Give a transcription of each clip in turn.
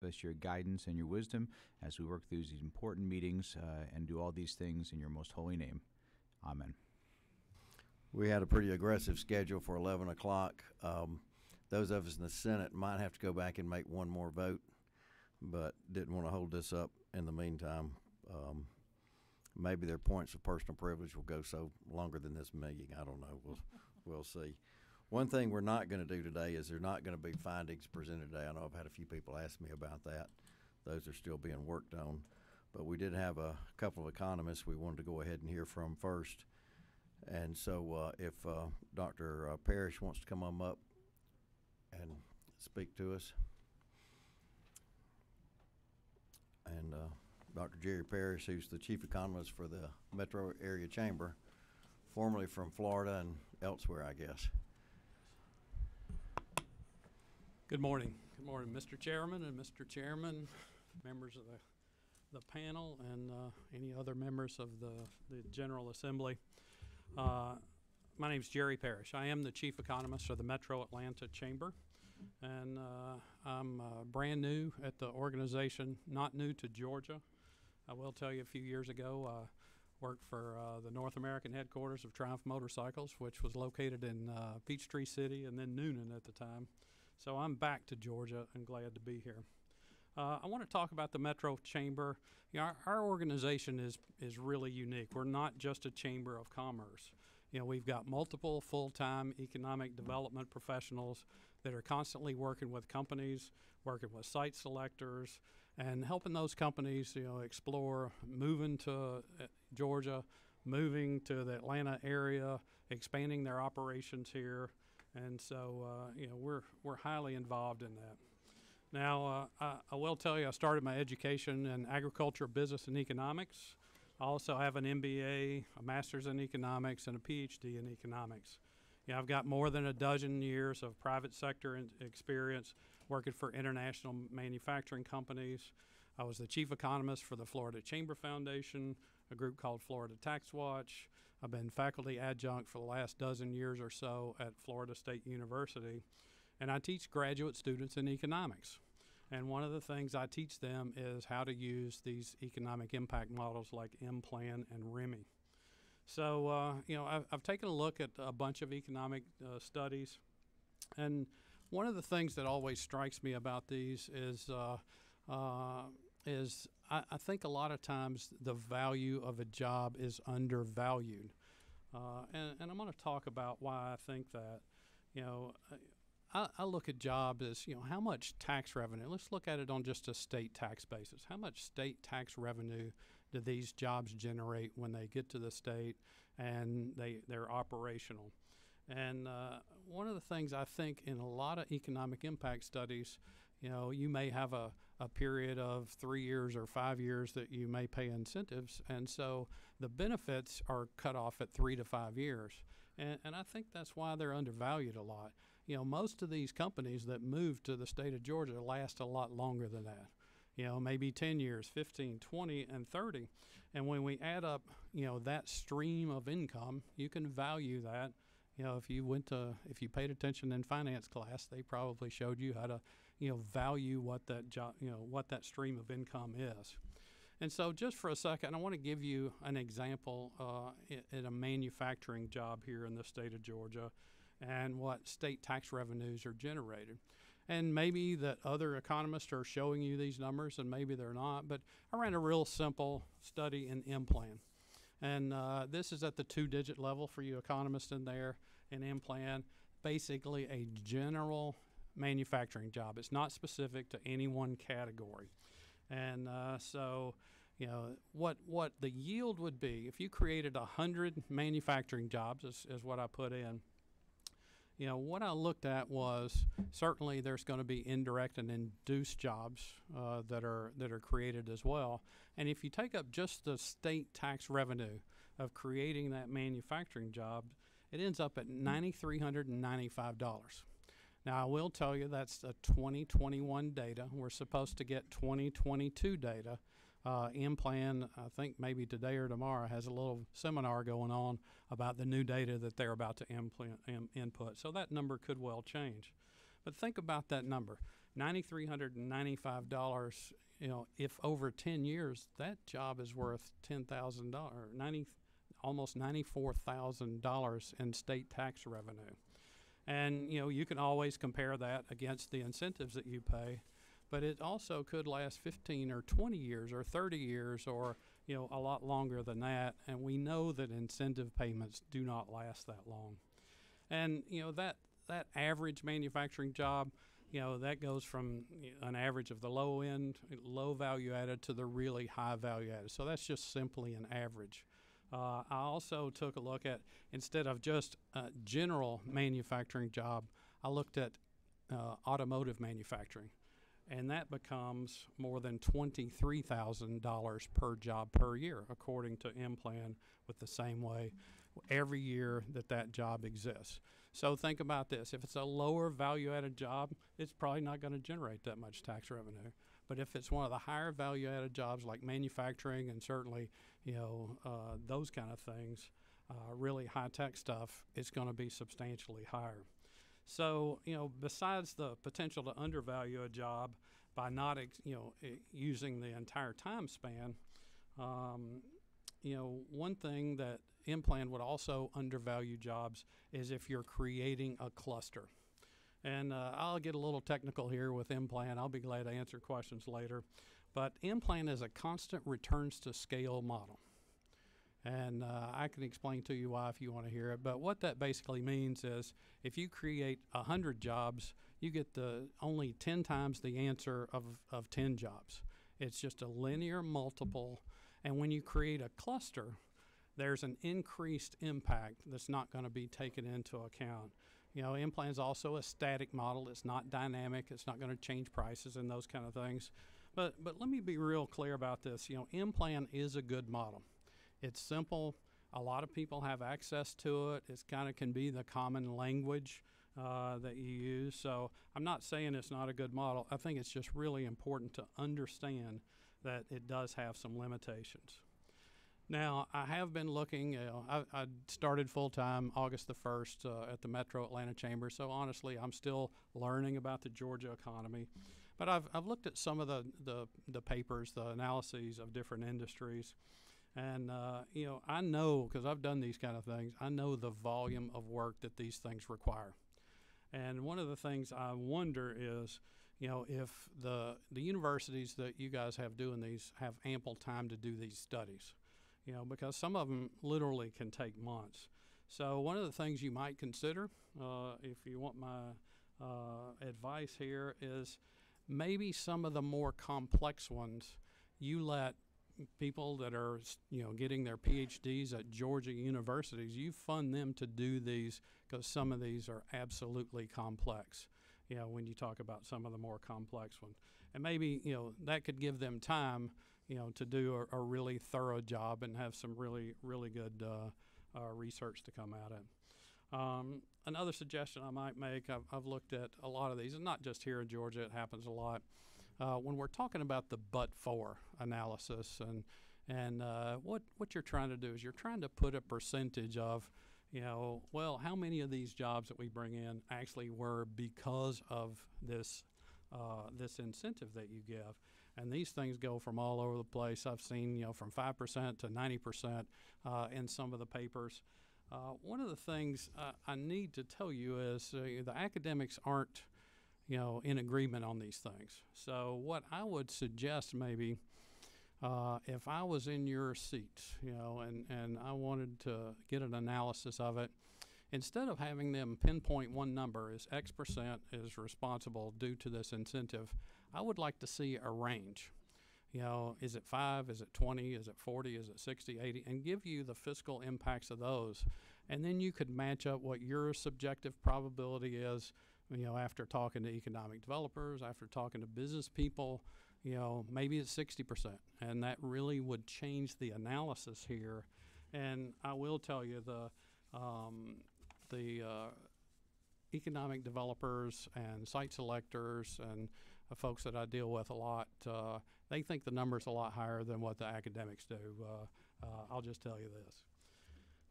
us your guidance and your wisdom as we work through these important meetings and do all these things in your most holy name. Amen. We had a pretty aggressive schedule for 11 o'clock. Those of us in the Senate might have to go back and make one more vote, but didn't want to hold this up in the meantime. Maybe their points of personal privilege will go so longer than this meeting. I don't know. We'll see. One thing we're not going to do today is there are not going to be findings presented today. I know I've had a few people ask me about that. Those are still being worked on. But we did have a couple of economists we wanted to go ahead and hear from first. And so if Dr. Parrish wants to come on up and speak to us. And Dr. Jerry Parrish, who's the chief economist for the Metro Area Chamber, formerly from Florida and elsewhere, I guess. Good morning. Good morning, Mr. Chairman and Mr. Chairman, members of the panel, and any other members of the General Assembly. My name is Jerry Parrish. I am the chief economist of the Metro Atlanta Chamber, and I'm brand new at the organization, not new to Georgia. I will tell you, a few years ago, I worked for the North American headquarters of Triumph Motorcycles, which was located in Peachtree City and then Noonan at the time. So I'm back to Georgia and glad to be here. I want to talk about the Metro Chamber. You know, our organization is really unique. We're not just a chamber of commerce. You know, we've got multiple full-time economic development professionals that are constantly working with companies, working with site selectors, and helping those companies, you know, explore moving to Georgia, moving to the Atlanta area, expanding their operations here. And so, you know, we're highly involved in that. Now, I will tell you, I started my education in agriculture, business, and economics. I also have an MBA, a master's in economics, and a PhD in economics. You know, I've got more than a dozen years of private sector experience working for international manufacturing companies. I was the chief economist for the Florida Chamber Foundation, a group called Florida Tax Watch. I've been faculty adjunct for the last dozen years or so at Florida State University, and I teach graduate students in economics. And one of the things I teach them is how to use these economic impact models like M-Plan and REMI. So, you know, I've taken a look at a bunch of economic studies, and one of the things that always strikes me about these is I think a lot of times the value of a job is undervalued. And I'm going to talk about why I think that. You know, I look at jobs as, you know, how much tax revenue. Let's look at it on just a state tax basis. How much state tax revenue do these jobs generate when they get to the state and they're operational? And one of the things I think in a lot of economic impact studies, you know, you may have a period of 3 years or 5 years that you may pay incentives, and so the benefits are cut off at 3 to 5 years. And I think that's why they're undervalued a lot. You know, most of these companies that move to the state of Georgia last a lot longer than that. You know, maybe 10 years, 15, 20, and 30. And when we add up, you know, that stream of income, you can value that. You know, if you paid attention in finance class, they probably showed you how to, you know, value what that job, you know, what that stream of income is. And so just for a second, I want to give you an example in a manufacturing job here in the state of Georgia and what state tax revenues are generated. And maybe that other economists are showing you these numbers and maybe they're not, but I ran a real simple study in M-Plan. And this is at the 2-digit level for you economists in there in M-Plan, basically a general manufacturing job. It's not specific to any one category. And so, you know, what the yield would be if you created 100 manufacturing jobs is what I put in. You know, what I looked at was certainly there's going to be indirect and induced jobs that are created as well. And if you take up just the state tax revenue of creating that manufacturing job, it ends up at $9,395. Now, I will tell you that's a 2021 data. We're supposed to get 2022 data. M-Plan, I think maybe today or tomorrow, has a little seminar going on about the new data that they're about to input. So that number could well change. But think about that number. $9,395, if over 10 years, that job is worth $10,000, almost $94,000 in state tax revenue. And, you can always compare that against the incentives that you pay, but it also could last 15 or 20 years or 30 years or, a lot longer than that. And we know that incentive payments do not last that long. And, that average manufacturing job, that goes from an average of the low end, low value added, to the really high value added. So that's just simply an average. I also took a look at, instead of just a general manufacturing job, I looked at automotive manufacturing. And that becomes more than $23,000 per job per year, according to M-Plan, with the same way every year that job exists. So think about this. If it's a lower value-added job, it's probably not going to generate that much tax revenue. But if it's one of the higher value-added jobs like manufacturing and certainly, those kind of things, really high-tech stuff, it's going to be substantially higher. So, besides the potential to undervalue a job by not, using the entire time span, one thing that M-Plan would also undervalue jobs is if you're creating a cluster. And I'll get a little technical here with M-Plan. I'll be glad to answer questions later. But M-Plan is a constant returns to scale model. And I can explain to you why if you want to hear it. But what that basically means is if you create 100 jobs, you get only 10 times the answer of 10 jobs. It's just a linear multiple. And when you create a cluster, there's an increased impact that's not going to be taken into account. M-Plan is also a static model. It's not dynamic. It's not going to change prices and those kind of things. But let me be real clear about this. M-Plan is a good model. It's simple. A lot of people have access to it. It kind of can be the common language that you use. So I'm not saying it's not a good model. I think it's just really important to understand that it does have some limitations. Now, I have been looking, I started full-time August the 1st at the Metro Atlanta Chamber, so honestly, I'm still learning about the Georgia economy. But I've looked at some of the papers, the analyses of different industries, and, I know, because I've done these kind of things, I know the volume of work that these things require. And one of the things I wonder is, if the universities that you guys have doing these have ample time to do these studies. Because some of them literally can take months. So one of the things you might consider, if you want my advice here, is maybe some of the more complex ones, you let people that are, getting their PhDs at Georgia universities, you fund them to do these because some of these are absolutely complex, when you talk about some of the more complex ones. And maybe, that could give them time to do a really thorough job and have some really, really good research to come out of. Another suggestion I might make, I've looked at a lot of these, and not just here in Georgia, it happens a lot. When we're talking about the but-for analysis and what you're trying to do is you're trying to put a percentage of, well, how many of these jobs that we bring in actually were because of this incentive that you give. And these things go from all over the place. I've seen, from 5% to 90% in some of the papers. One of the things I need to tell you is the academics aren't, in agreement on these things. So what I would suggest maybe, if I was in your seat, and I wanted to get an analysis of it, instead of having them pinpoint one number as X% is responsible due to this incentive, I would like to see a range. Is it 5? Is it 20? Is it 40? Is it 60, 80? And give you the fiscal impacts of those. And then you could match up what your subjective probability is, after talking to economic developers, after talking to business people, maybe it's 60%. And that really would change the analysis here. And I will tell you the economic developers and site selectors and folks that I deal with a lot, they think the number's a lot higher than what the academics do. I'll just tell you this.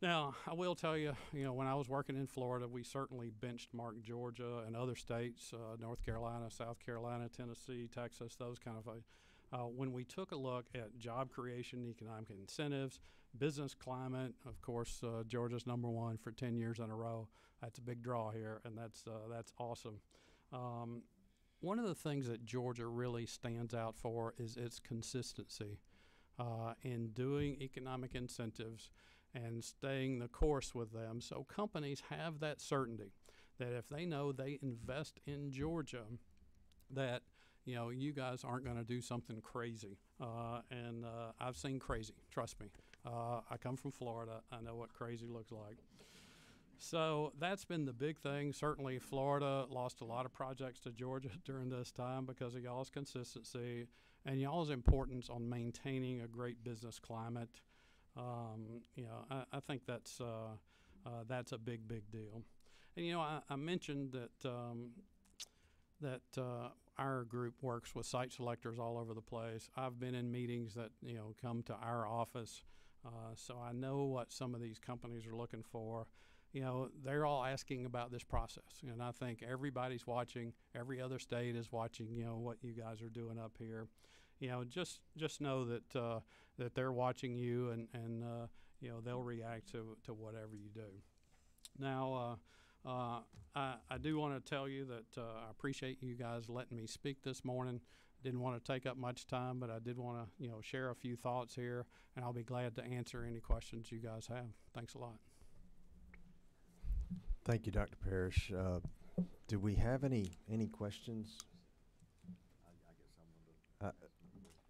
Now, I will tell you, when I was working in Florida, we certainly benchmarked Georgia and other states, North Carolina, South Carolina, Tennessee, Texas, those kind of. When we took a look at job creation, economic incentives, business climate, of course, Georgia's #1 for 10 years in a row. That's a big draw here, and that's awesome. One of the things that Georgia really stands out for is its consistency in doing economic incentives and staying the course with them, so companies have that certainty that if they know they invest in Georgia, that you guys aren't going to do something crazy. And I've seen crazy, trust me. I come from Florida. I know what crazy looks like. So that's been the big thing. Certainly Florida lost a lot of projects to Georgia during this time because of y'all's consistency and y'all's importance on maintaining a great business climate. I think that's a big deal. And I mentioned that our group works with site selectors all over the place. I've been in meetings that come to our office, so I know what some of these companies are looking for. They're all asking about this process, and I think everybody's watching. Every other state is watching. What you guys are doing up here. Just know that they're watching you, and they'll react to whatever you do. Now, I do want to tell you that I appreciate you guys letting me speak this morning. Didn't want to take up much time, but I did want to share a few thoughts here, and I'll be glad to answer any questions you guys have. Thanks a lot. Thank you, Dr. Parrish. Do we have any questions?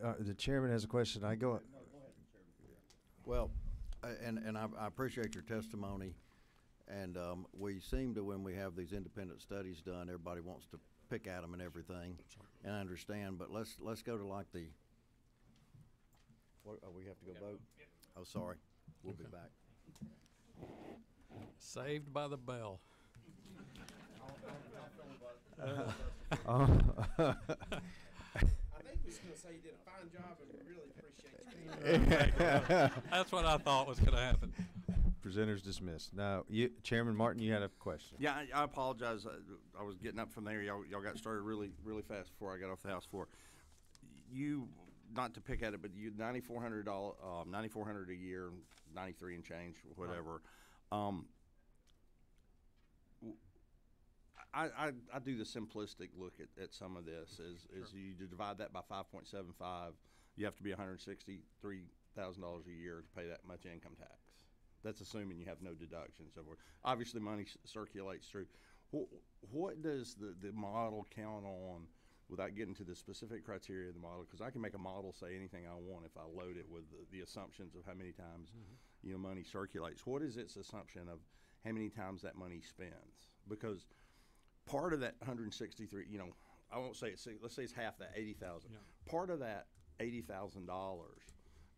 The chairman has a question. I go. Well, and I appreciate your testimony. And we seem to, when we have these independent studies done, everybody wants to pick at them and everything. And I understand, but let's go to like the. What, we have to go vote? Yep. Oh, sorry. We'll be back. Saved by the bell. I think we was going to say you did a fine job and we really appreciate you. That's what I thought was going to happen. Presenters dismissed. Now, Chairman Martin, you had a question. Yeah, I apologize. I was getting up from there. Y'all got started really fast before I got off the House floor. You, not to pick at it, but you $9,400 a year, 93 and change, whatever. I do the simplistic look at some of this. Is you divide that by 5.75, you have to be $163,000 a year to pay that much income tax. That's assuming you have no deductions. So obviously, money circulates through. What does the model count on, without getting to the specific criteria of the model? Because I can make a model say anything I want if I load it with the assumptions of how many times money circulates. What is its assumption of how many times that money spends? Because part of that 163, I won't say it's. Let's say it's half that, 80,000. Yeah. Part of that $80,000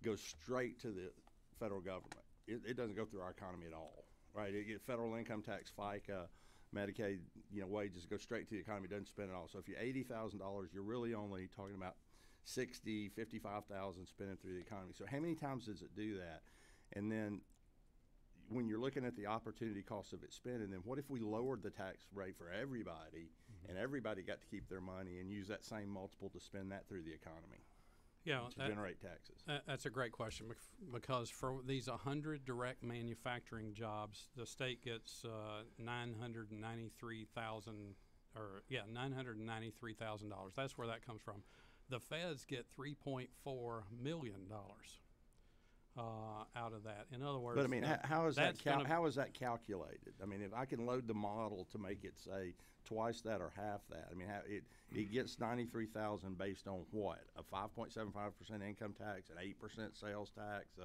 goes straight to the federal government. It doesn't go through our economy at all, right? It get federal income tax, FICA, Medicaid, wages go straight to the economy. Doesn't spend it all. So if you're $80,000, you're really only talking about 60, 55,000 spending through the economy. So how many times does it do that? And then when you're looking at the opportunity cost of it spending, then what if we lowered the tax rate for everybody, and everybody got to keep their money and use that same multiple to spend that through the economy? Yeah, to generate taxes. That's a great question, because for these 100 direct manufacturing jobs, the state gets $993,000, $993,000. That's where that comes from. The feds get $3.4 million out of that. In other words, but I mean, how is that calculated? I mean, if I can load the model to make it say twice that or half that, I mean, it gets 93,000 based on what? A 5.75% income tax, an 8% sales tax.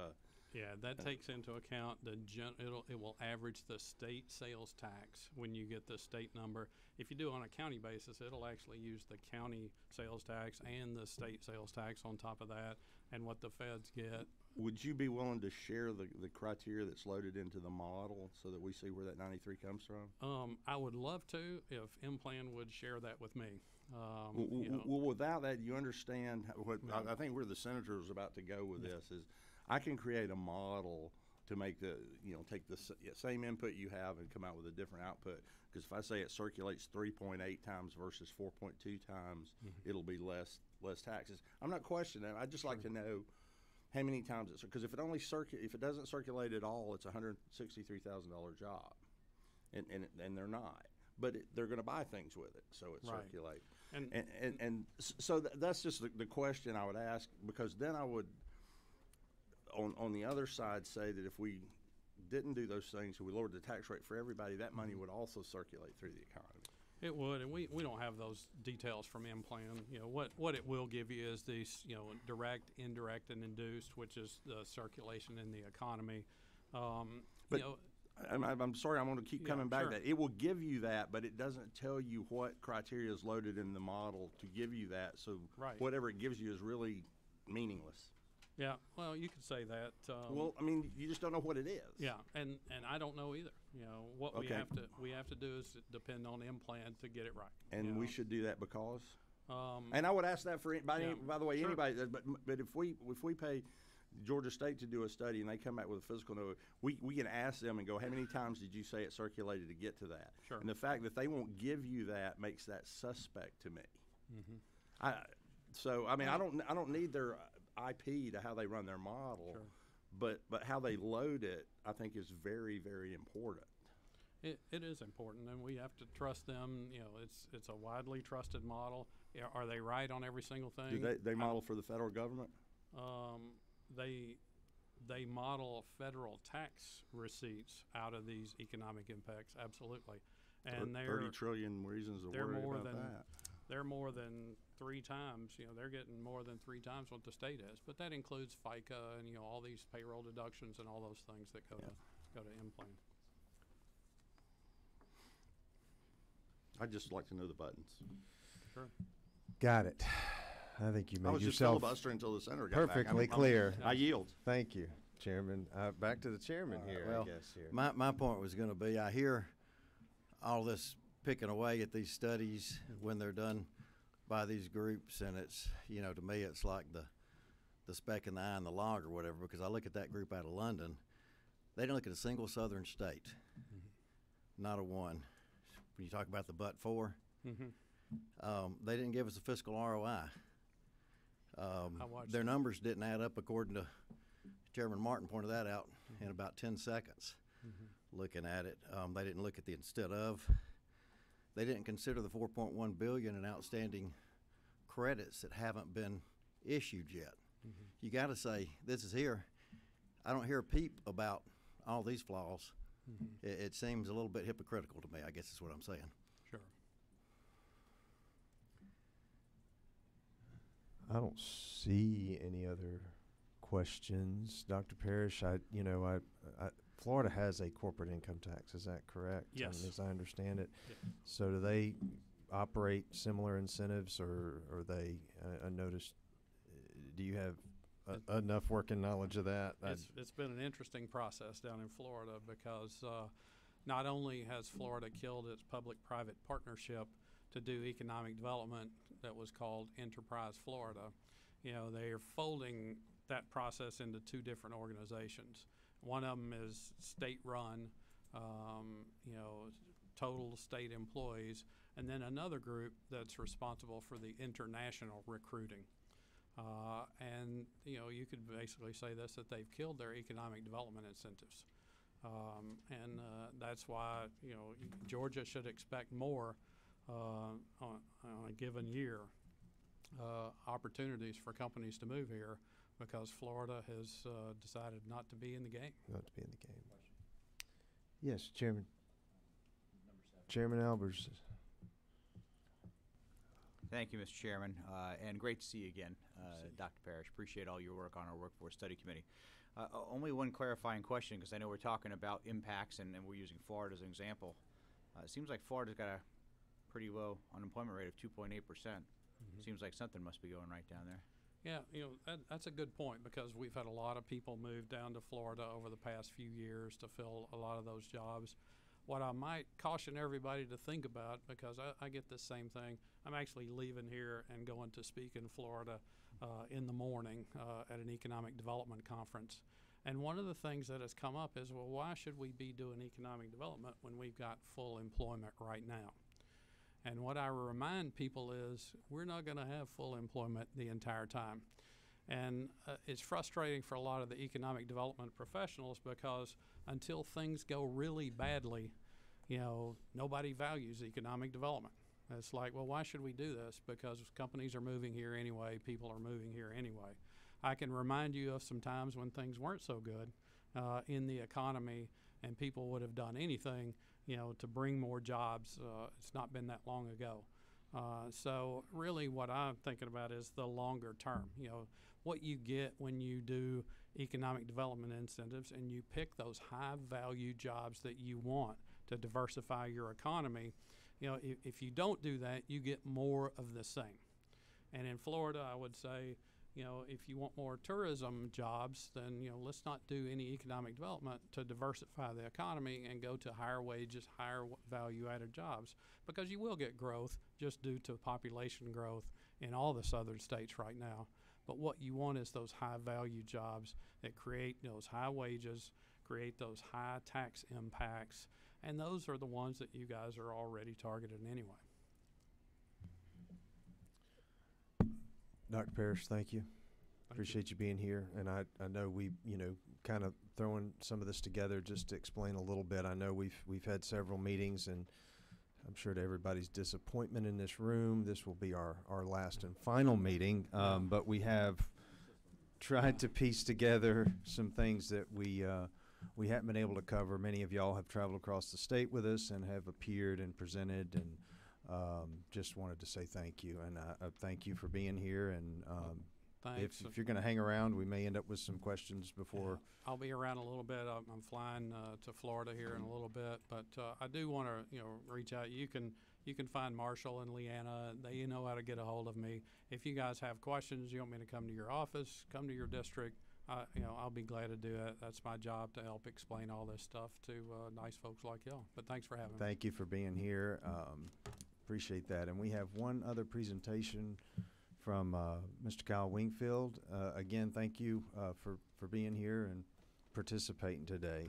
Yeah, that takes into account it will average the state sales tax when you get the state number. If you do it on a county basis, it'll actually use the county sales tax and the state sales tax on top of that, and what the feds get. Would you be willing to share the criteria that's loaded into the model so that we see where that 93 comes from? I would love to if M-Plan would share that with me. Well, without that, you understand what I think where the senator was about to go with this is I can create a model to make the, take the same input you have and come out with a different output. Because if I say it circulates 3.8 times versus 4.2 times, it'll be less taxes. I'm not questioning that. I'd just like to know how many times it's, because if it doesn't circulate at all, it's a $163,000 job, and they're not. But they're going to buy things with it, so it Right. circulates. And So that's just the question I would ask, because then I would, on the other side, say that if we didn't do those things, and we lowered the tax rate for everybody, that money would also circulate through the economy. it would, and we don't have those details from M-Plan. What it will give you is these, direct, indirect, and induced, which is the circulation in the economy. But I'm sorry, I'm going to keep Yeah, coming back sure. to that. It will give you that, but it doesn't tell you what criteria is loaded in the model to give you that. So Right. whatever it gives you is really meaningless. Yeah, well, you could say that. Well, I mean, you just don't know what it is. Yeah, and I don't know either. What we Okay. have to do is depend on M-Plan to get it right. And we should do that because. Um, And I would ask that for by the way, sure. anybody. But if we pay Georgia State to do a study and they come back with a physical note, we can ask them and go, how many times did you say it circulated to get to that? Sure. And the fact that they won't give you that makes that suspect to me. Mhm. So I mean, I don't need their IP to how they run their model, Sure. but how they load it, I think, is very, very important. It is important, and we have to trust them. It's a widely trusted model. Yeah, are they right on every single thing? Do they model for the federal government? They model federal tax receipts out of these economic impacts, absolutely, and 30 trillion reasons to they're worry more about than that. they're more than 3 times. They're getting more than 3 times what the state is, but that includes FICA and all these payroll deductions and all those things that go to M-Plan. I'd just like to know the buttons. Sure. Got it. I think you I made was just yourself filibustering until the senator got back. perfectly clear. I yield. Thank you, Chairman. Back to the chairman here, well, I guess. Here. My point was going to be, I hear all this picking away at these studies when they're done by these groups, and it's, to me, it's like the speck in the eye in the log or whatever, because I look at that group out of London. They didn't look at a single southern state, not a one. When you talk about the but for, they didn't give us a fiscal ROI. watched Their it. numbers didn't add up, according to Chairman Martin pointed that out in about 10 seconds. Looking at it, they didn't look at the instead of. They didn't consider the 4.1 billion in outstanding credits that haven't been issued yet. You got to say this is here. I don't hear a peep about all these flaws. It seems a little bit hypocritical to me, I guess is what I'm saying. Sure. I don't see any other questions, Dr. Parrish. Florida has a corporate income tax. Is that correct? Yes. As I understand it. Yeah. So do they operate similar incentives, or are they? I noticed. Do you have enough working knowledge of that? It's been an interesting process down in Florida because not only has Florida killed its public-private partnership to do economic development that was called Enterprise Florida, they are folding that process into 2 different organizations. One of them is state-run, total state employees, and then another group that's responsible for the international recruiting. And you could basically say this, that they've killed their economic development incentives. And that's why, Georgia should expect more on a given year opportunities for companies to move here, because Florida has decided not to be in the game. Not to be in the game. Yes, Chairman. Chairman Albers. Thank you, Mr. Chairman, and great to see you again, Dr. Parrish. Appreciate all your work on our Workforce Study Committee. Only one clarifying question, because I know we're talking about impacts and we're using Florida as an example. It seems like Florida's got a pretty low unemployment rate of 2.8%. Seems like something must be going right down there. Yeah, that's a good point, because we've had a lot of people move down to Florida over the past few years to fill a lot of those jobs. What I might caution everybody to think about, because I get the same thing, I'm actually leaving here and going to speak in Florida in the morning at an economic development conference. And one of the things that has come up is, well, why should we be doing economic development when we've got full employment right now? And what I remind people is we're not going to have full employment the entire time. And it's frustrating for a lot of the economic development professionals because until things go really badly, you know, nobody values economic development. It's like, well, why should we do this? Because companies are moving here anyway, people are moving here anyway. I can remind you of some times when things weren't so good in the economy and people would have done anything, you know, to bring more jobs. It's not been that long ago. So really what I'm thinking about is the longer term, you know, what you get when you do economic development incentives and you pick those high value jobs that you want to diversify your economy. You know, if you don't do that, you get more of the same. And in Florida, I would say, you know, if you want more tourism jobs, then, you know, let's not do any economic development to diversify the economy and go to higher wages, higher value added jobs, because you will get growth just due to population growth in all the southern states right now. But what you want is those high value jobs that create those high wages, create those high tax impacts, and those are the ones that you guys are already targeted anyway. Dr. Parrish, thank you. Thank Appreciate you being here. And I know we, you know, kind of throwing some of this together just to explain a little bit. I know we've had several meetings, and I'm sure to everybody's disappointment in this room, this will be our last and final meeting. But we have tried to piece together some things that we haven't been able to cover. Many of y'all have traveled across the state with us and have appeared and presented, and just wanted to say thank you. And I thank you for being here. And Thanks. if you're going to hang around, we may end up with some questions before. Yeah, I'll be around a little bit. I'm flying to Florida here in a little bit, but I do want to, you know, reach out. You can find Marshall and Leanna. They know how to get a hold of me. If you guys have questions, you want me to come to your office, come to your district, you know, I'll be glad to do it. That's my job, to help explain all this stuff to nice folks like y'all. But thanks for having me. Thank you for being here. Appreciate that. And we have one other presentation from Mr. Kyle Wingfield. Again, thank you for being here and participating today.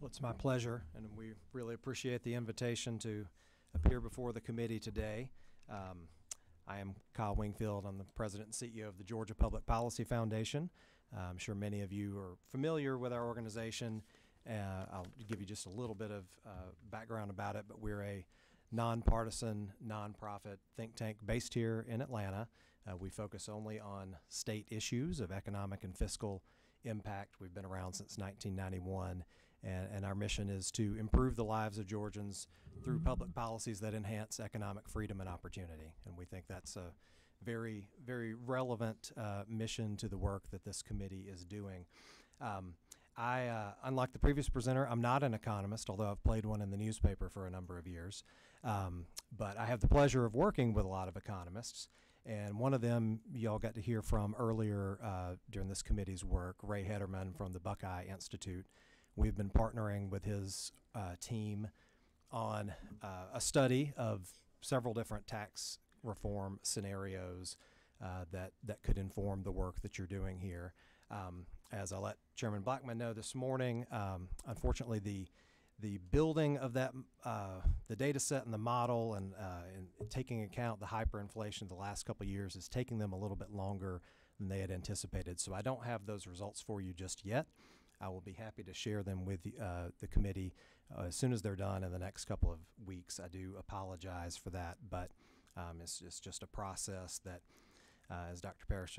Well, it's my pleasure, and we really appreciate the invitation to appear before the committee today. I am Kyle Wingfield. I'm the president and CEO of the Georgia Public Policy Foundation. I'm sure many of you are familiar with our organization. I'll give you just a little bit of background about it, but we're a nonpartisan, nonprofit think tank based here in Atlanta. We focus only on state issues of economic and fiscal impact. We've been around since 1991, and our mission is to improve the lives of Georgians through public policies that enhance economic freedom and opportunity. And we think that's a very, very relevant mission to the work that this committee is doing. Unlike the previous presenter, I'm not an economist, although I've played one in the newspaper for a number of years. But I have the pleasure of working with a lot of economists. And one of them y'all got to hear from earlier during this committee's work, Ray Hederman from the Buckeye Institute. We've been partnering with his team on a study of several different tax reform scenarios that could inform the work that you're doing here. As I let Chairman Blackman know this morning, unfortunately the building of that, the data set and the model and taking account the hyperinflation of the last couple of years is taking them a little bit longer than they had anticipated. So I don't have those results for you just yet. I will be happy to share them with the committee as soon as they're done in the next couple of weeks. I do apologize for that, but it's just a process that, as Dr. Parrish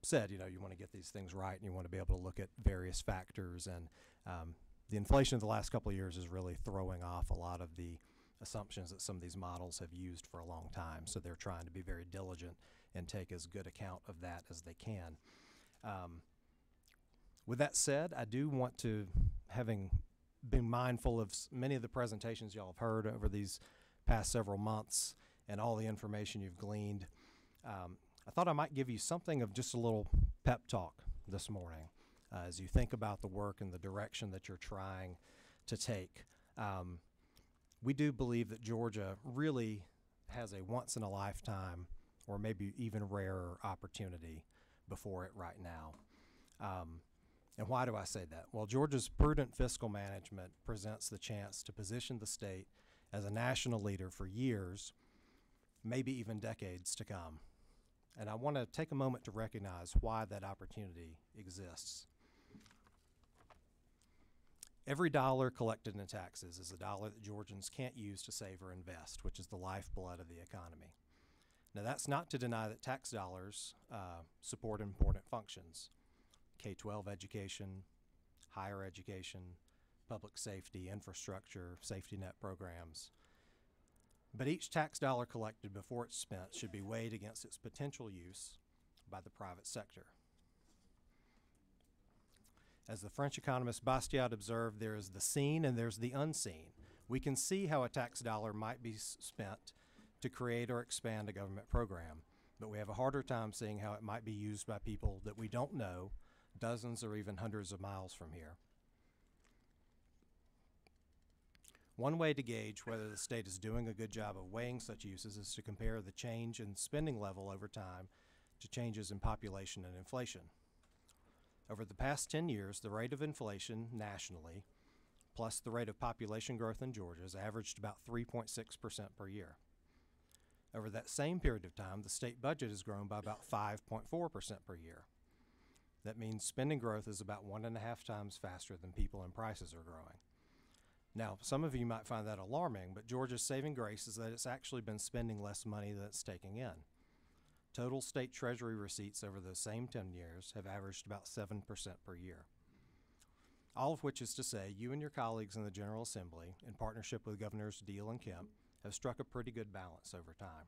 said, you know, you want to get these things right and you want to be able to look at various factors. And the inflation of the last couple of years is really throwing off a lot of the assumptions that some of these models have used for a long time. So they're trying to be very diligent and take as good account of that as they can. With that said, I do want to, having been mindful of many of the presentations y'all have heard over these past several months and all the information you've gleaned, I thought I might give you something of just a little pep talk this morning as you think about the work and the direction that you're trying to take. We do believe that Georgia really has a once-in-a-lifetime or maybe even rarer opportunity before it right now. And why do I say that? Well, Georgia's prudent fiscal management presents the chance to position the state as a national leader for years, maybe even decades to come. And I want to take a moment to recognize why that opportunity exists. Every dollar collected in taxes is a dollar that Georgians can't use to save or invest, which is the lifeblood of the economy. Now, that's not to deny that tax dollars support important functions: K-12 education, higher education, public safety, infrastructure, safety net programs. But each tax dollar collected before it's spent should be weighed against its potential use by the private sector. As the French economist Bastiat observed, there is the seen and there's the unseen. We can see how a tax dollar might be spent to create or expand a government program, but we have a harder time seeing how it might be used by people that we don't know, dozens or even hundreds of miles from here. One way to gauge whether the state is doing a good job of weighing such uses is to compare the change in spending level over time to changes in population and inflation. Over the past 10 years, the rate of inflation nationally, plus the rate of population growth in Georgia, has averaged about 3.6% per year. Over that same period of time, the state budget has grown by about 5.4% per year. That means spending growth is about 1.5 times faster than people and prices are growing. Now, some of you might find that alarming, but Georgia's saving grace is that it's actually been spending less money than it's taking in. Total state treasury receipts over those same 10 years have averaged about 7% per year. All of which is to say, you and your colleagues in the General Assembly, in partnership with Governors Deal and Kemp, have struck a pretty good balance over time.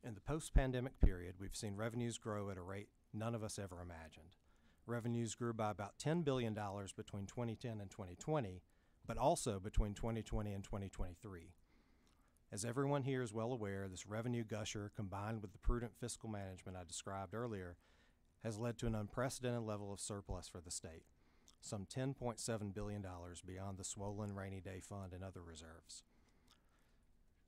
In the post-pandemic period, we've seen revenues grow at a rate none of us ever imagined. Revenues grew by about $10 billion between 2010 and 2020, but also between 2020 and 2023. As everyone here is well aware, this revenue gusher, combined with the prudent fiscal management I described earlier, has led to an unprecedented level of surplus for the state, some $10.7 billion beyond the swollen rainy day fund and other reserves.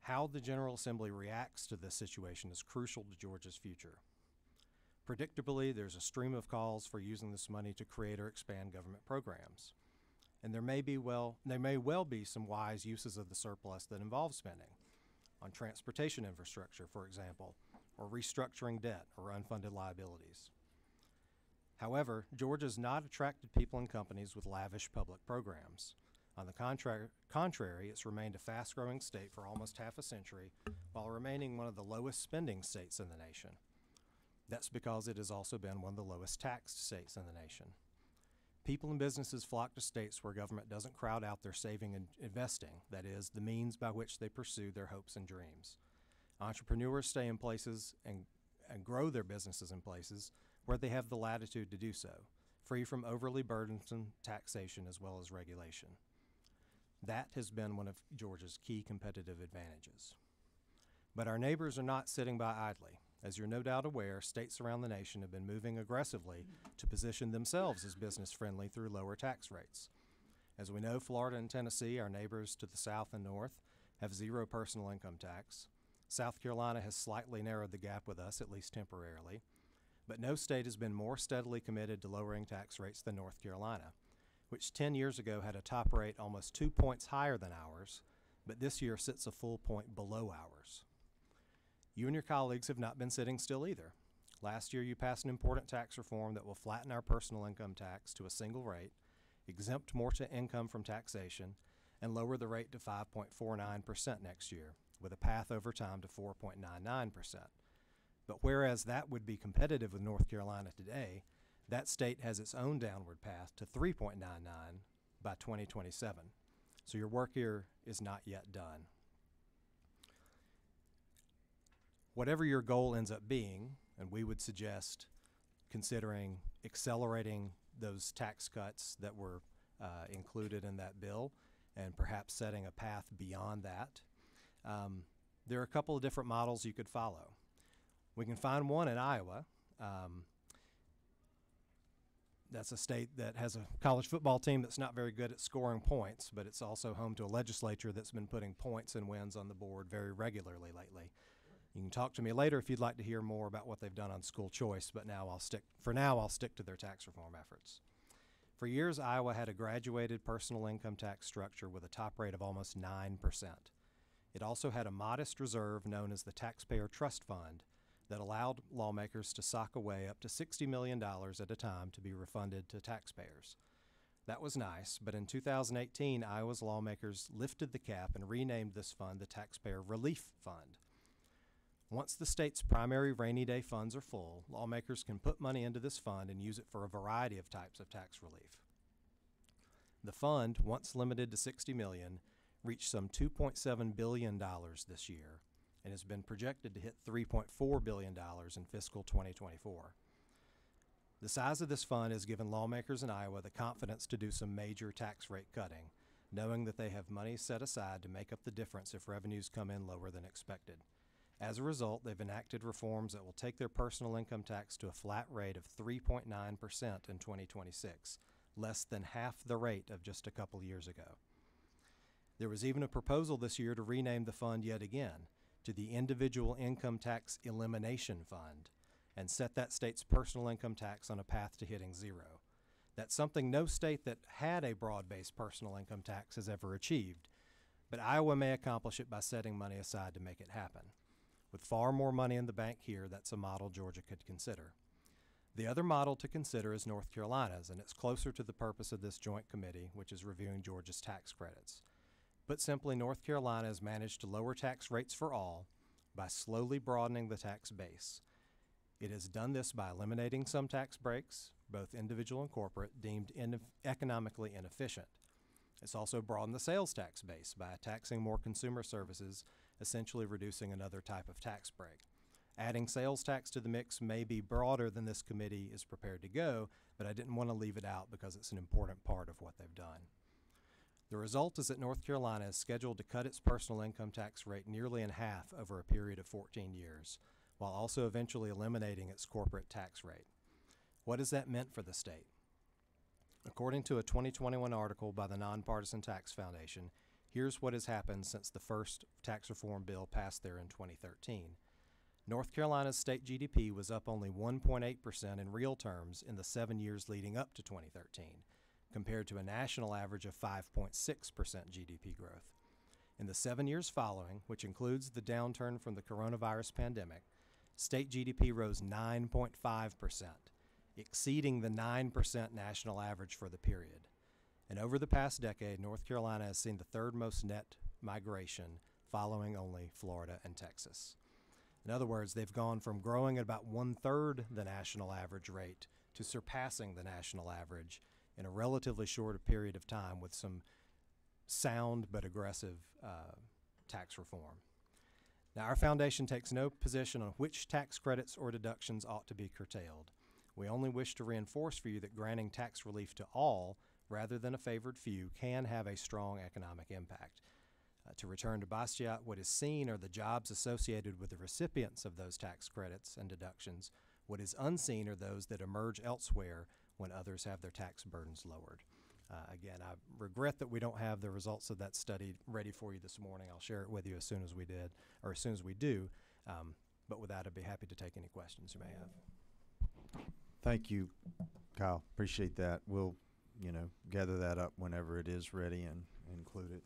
How the General Assembly reacts to this situation is crucial to Georgia's future. Predictably, there's a stream of calls for using this money to create or expand government programs. And there may well be some wise uses of the surplus that involve spending on transportation infrastructure, for example, or restructuring debt or unfunded liabilities. However, Georgia's not attracted people and companies with lavish public programs. On the contrary, it's remained a fast-growing state for almost half a century, while remaining one of the lowest spending states in the nation. That's because it has also been one of the lowest taxed states in the nation. People and businesses flock to states where government doesn't crowd out their saving and investing, that is, the means by which they pursue their hopes and dreams. Entrepreneurs stay in places and grow their businesses in places where they have the latitude to do so, free from overly burdensome taxation as well as regulation. That has been one of Georgia's key competitive advantages. But our neighbors are not sitting by idly. As you're no doubt aware, states around the nation have been moving aggressively to position themselves as business-friendly through lower tax rates. As we know, Florida and Tennessee, our neighbors to the south and north, have zero personal income tax. South Carolina has slightly narrowed the gap with us, at least temporarily. But no state has been more steadily committed to lowering tax rates than North Carolina, which 10 years ago had a top rate almost 2 points higher than ours, but this year sits a full point below ours. You and your colleagues have not been sitting still either. Last year, you passed an important tax reform that will flatten our personal income tax to a single rate, exempt more to income from taxation, and lower the rate to 5.49% next year, with a path over time to 4.99%. But whereas that would be competitive with North Carolina today, that state has its own downward path to 3.99 by 2027. So your work here is not yet done. Whatever your goal ends up being, and we would suggest considering accelerating those tax cuts that were included in that bill and perhaps setting a path beyond that, there are a couple of different models you could follow. We can find one in Iowa. That's a state that has a college football team that's not very good at scoring points, but it's also home to a legislature that's been putting points and wins on the board very regularly lately. You can talk to me later if you'd like to hear more about what they've done on school choice, but for now I'll stick to their tax reform efforts. For years, Iowa had a graduated personal income tax structure with a top rate of almost 9%. It also had a modest reserve known as the Taxpayer Trust Fund that allowed lawmakers to sock away up to $60 million at a time to be refunded to taxpayers. That was nice, but in 2018, Iowa's lawmakers lifted the cap and renamed this fund the Taxpayer Relief Fund. Once the state's primary rainy day funds are full, lawmakers can put money into this fund and use it for a variety of types of tax relief. The fund, once limited to $60 million, reached some $2.7 billion this year and has been projected to hit $3.4 billion in fiscal 2024. The size of this fund has given lawmakers in Iowa the confidence to do some major tax rate cutting, knowing that they have money set aside to make up the difference if revenues come in lower than expected. As a result, they've enacted reforms that will take their personal income tax to a flat rate of 3.9% in 2026, less than half the rate of just a couple years ago. There was even a proposal this year to rename the fund yet again to the Individual Income Tax Elimination Fund and set that state's personal income tax on a path to hitting zero. That's something no state that had a broad-based personal income tax has ever achieved, but Iowa may accomplish it by setting money aside to make it happen. With far more money in the bank here, that's a model Georgia could consider. The other model to consider is North Carolina's, and it's closer to the purpose of this joint committee, which is reviewing Georgia's tax credits. Put simply, North Carolina has managed to lower tax rates for all by slowly broadening the tax base. It has done this by eliminating some tax breaks, both individual and corporate, deemed economically inefficient. It's also broadened the sales tax base by taxing more consumer services, essentially reducing another type of tax break. Adding sales tax to the mix may be broader than this committee is prepared to go, but I didn't want to leave it out because it's an important part of what they've done. The result is that North Carolina is scheduled to cut its personal income tax rate nearly in half over a period of 14 years, while also eventually eliminating its corporate tax rate. What has that meant for the state? According to a 2021 article by the Nonpartisan Tax Foundation, here's what has happened since the first tax reform bill passed there in 2013. North Carolina's state GDP was up only 1.8% in real terms in the 7 years leading up to 2013, compared to a national average of 5.6% GDP growth. In the 7 years following, which includes the downturn from the coronavirus pandemic, state GDP rose 9.5%, exceeding the 9% national average for the period. And over the past decade, North Carolina has seen the third most net migration, following only Florida and Texas. In other words, they've gone from growing at about 1/3 the national average rate to surpassing the national average in a relatively short period of time with some sound but aggressive tax reform. Now, our foundation takes no position on which tax credits or deductions ought to be curtailed. We only wish to reinforce for you that granting tax relief to all, rather than a favored few, can have a strong economic impact. To return to Bastiat, what is seen are the jobs associated with the recipients of those tax credits and deductions. What is unseen are those that emerge elsewhere when others have their tax burdens lowered. Again, I regret that we don't have the results of that study ready for you this morning. I'll share it with you as soon as we do. But with that, I'd be happy to take any questions you may have. Thank you, Kyle. Appreciate that. We'll, gather that up whenever it is ready and include it.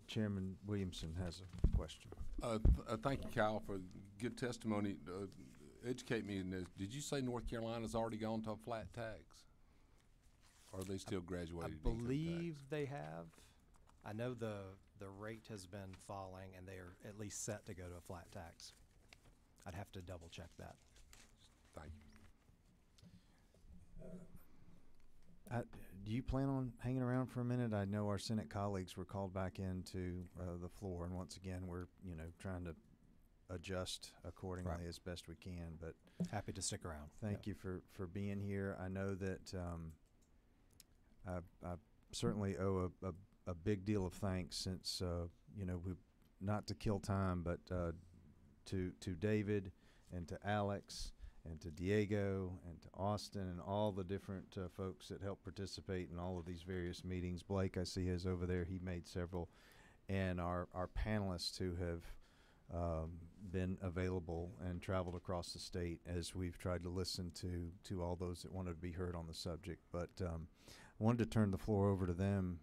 Chairman Williamson has a question. Thank you, Kyle, for good testimony. Educate me in this. Did you say North Carolina's already gone to a flat tax? Or are they still graduated? I believe they have. I know the rate has been falling, and they are at least set to go to a flat tax. I'd have to double check that. Thank you. Do you plan on hanging around for a minute? I know our Senate colleagues were called back into the floor, and once again, we're trying to adjust accordingly as best we can. But happy to stick around. Thank you for being here. I know that I certainly owe a big deal of thanks since we, not to kill time, but to David and to Alex and to Diego and to Austin and all the different folks that help participate in all of these various meetings. Blake, I see his over there. He made several. And our panelists who have been available and traveled across the state as we've tried to listen to all those that wanted to be heard on the subject. But I wanted to turn the floor over to them.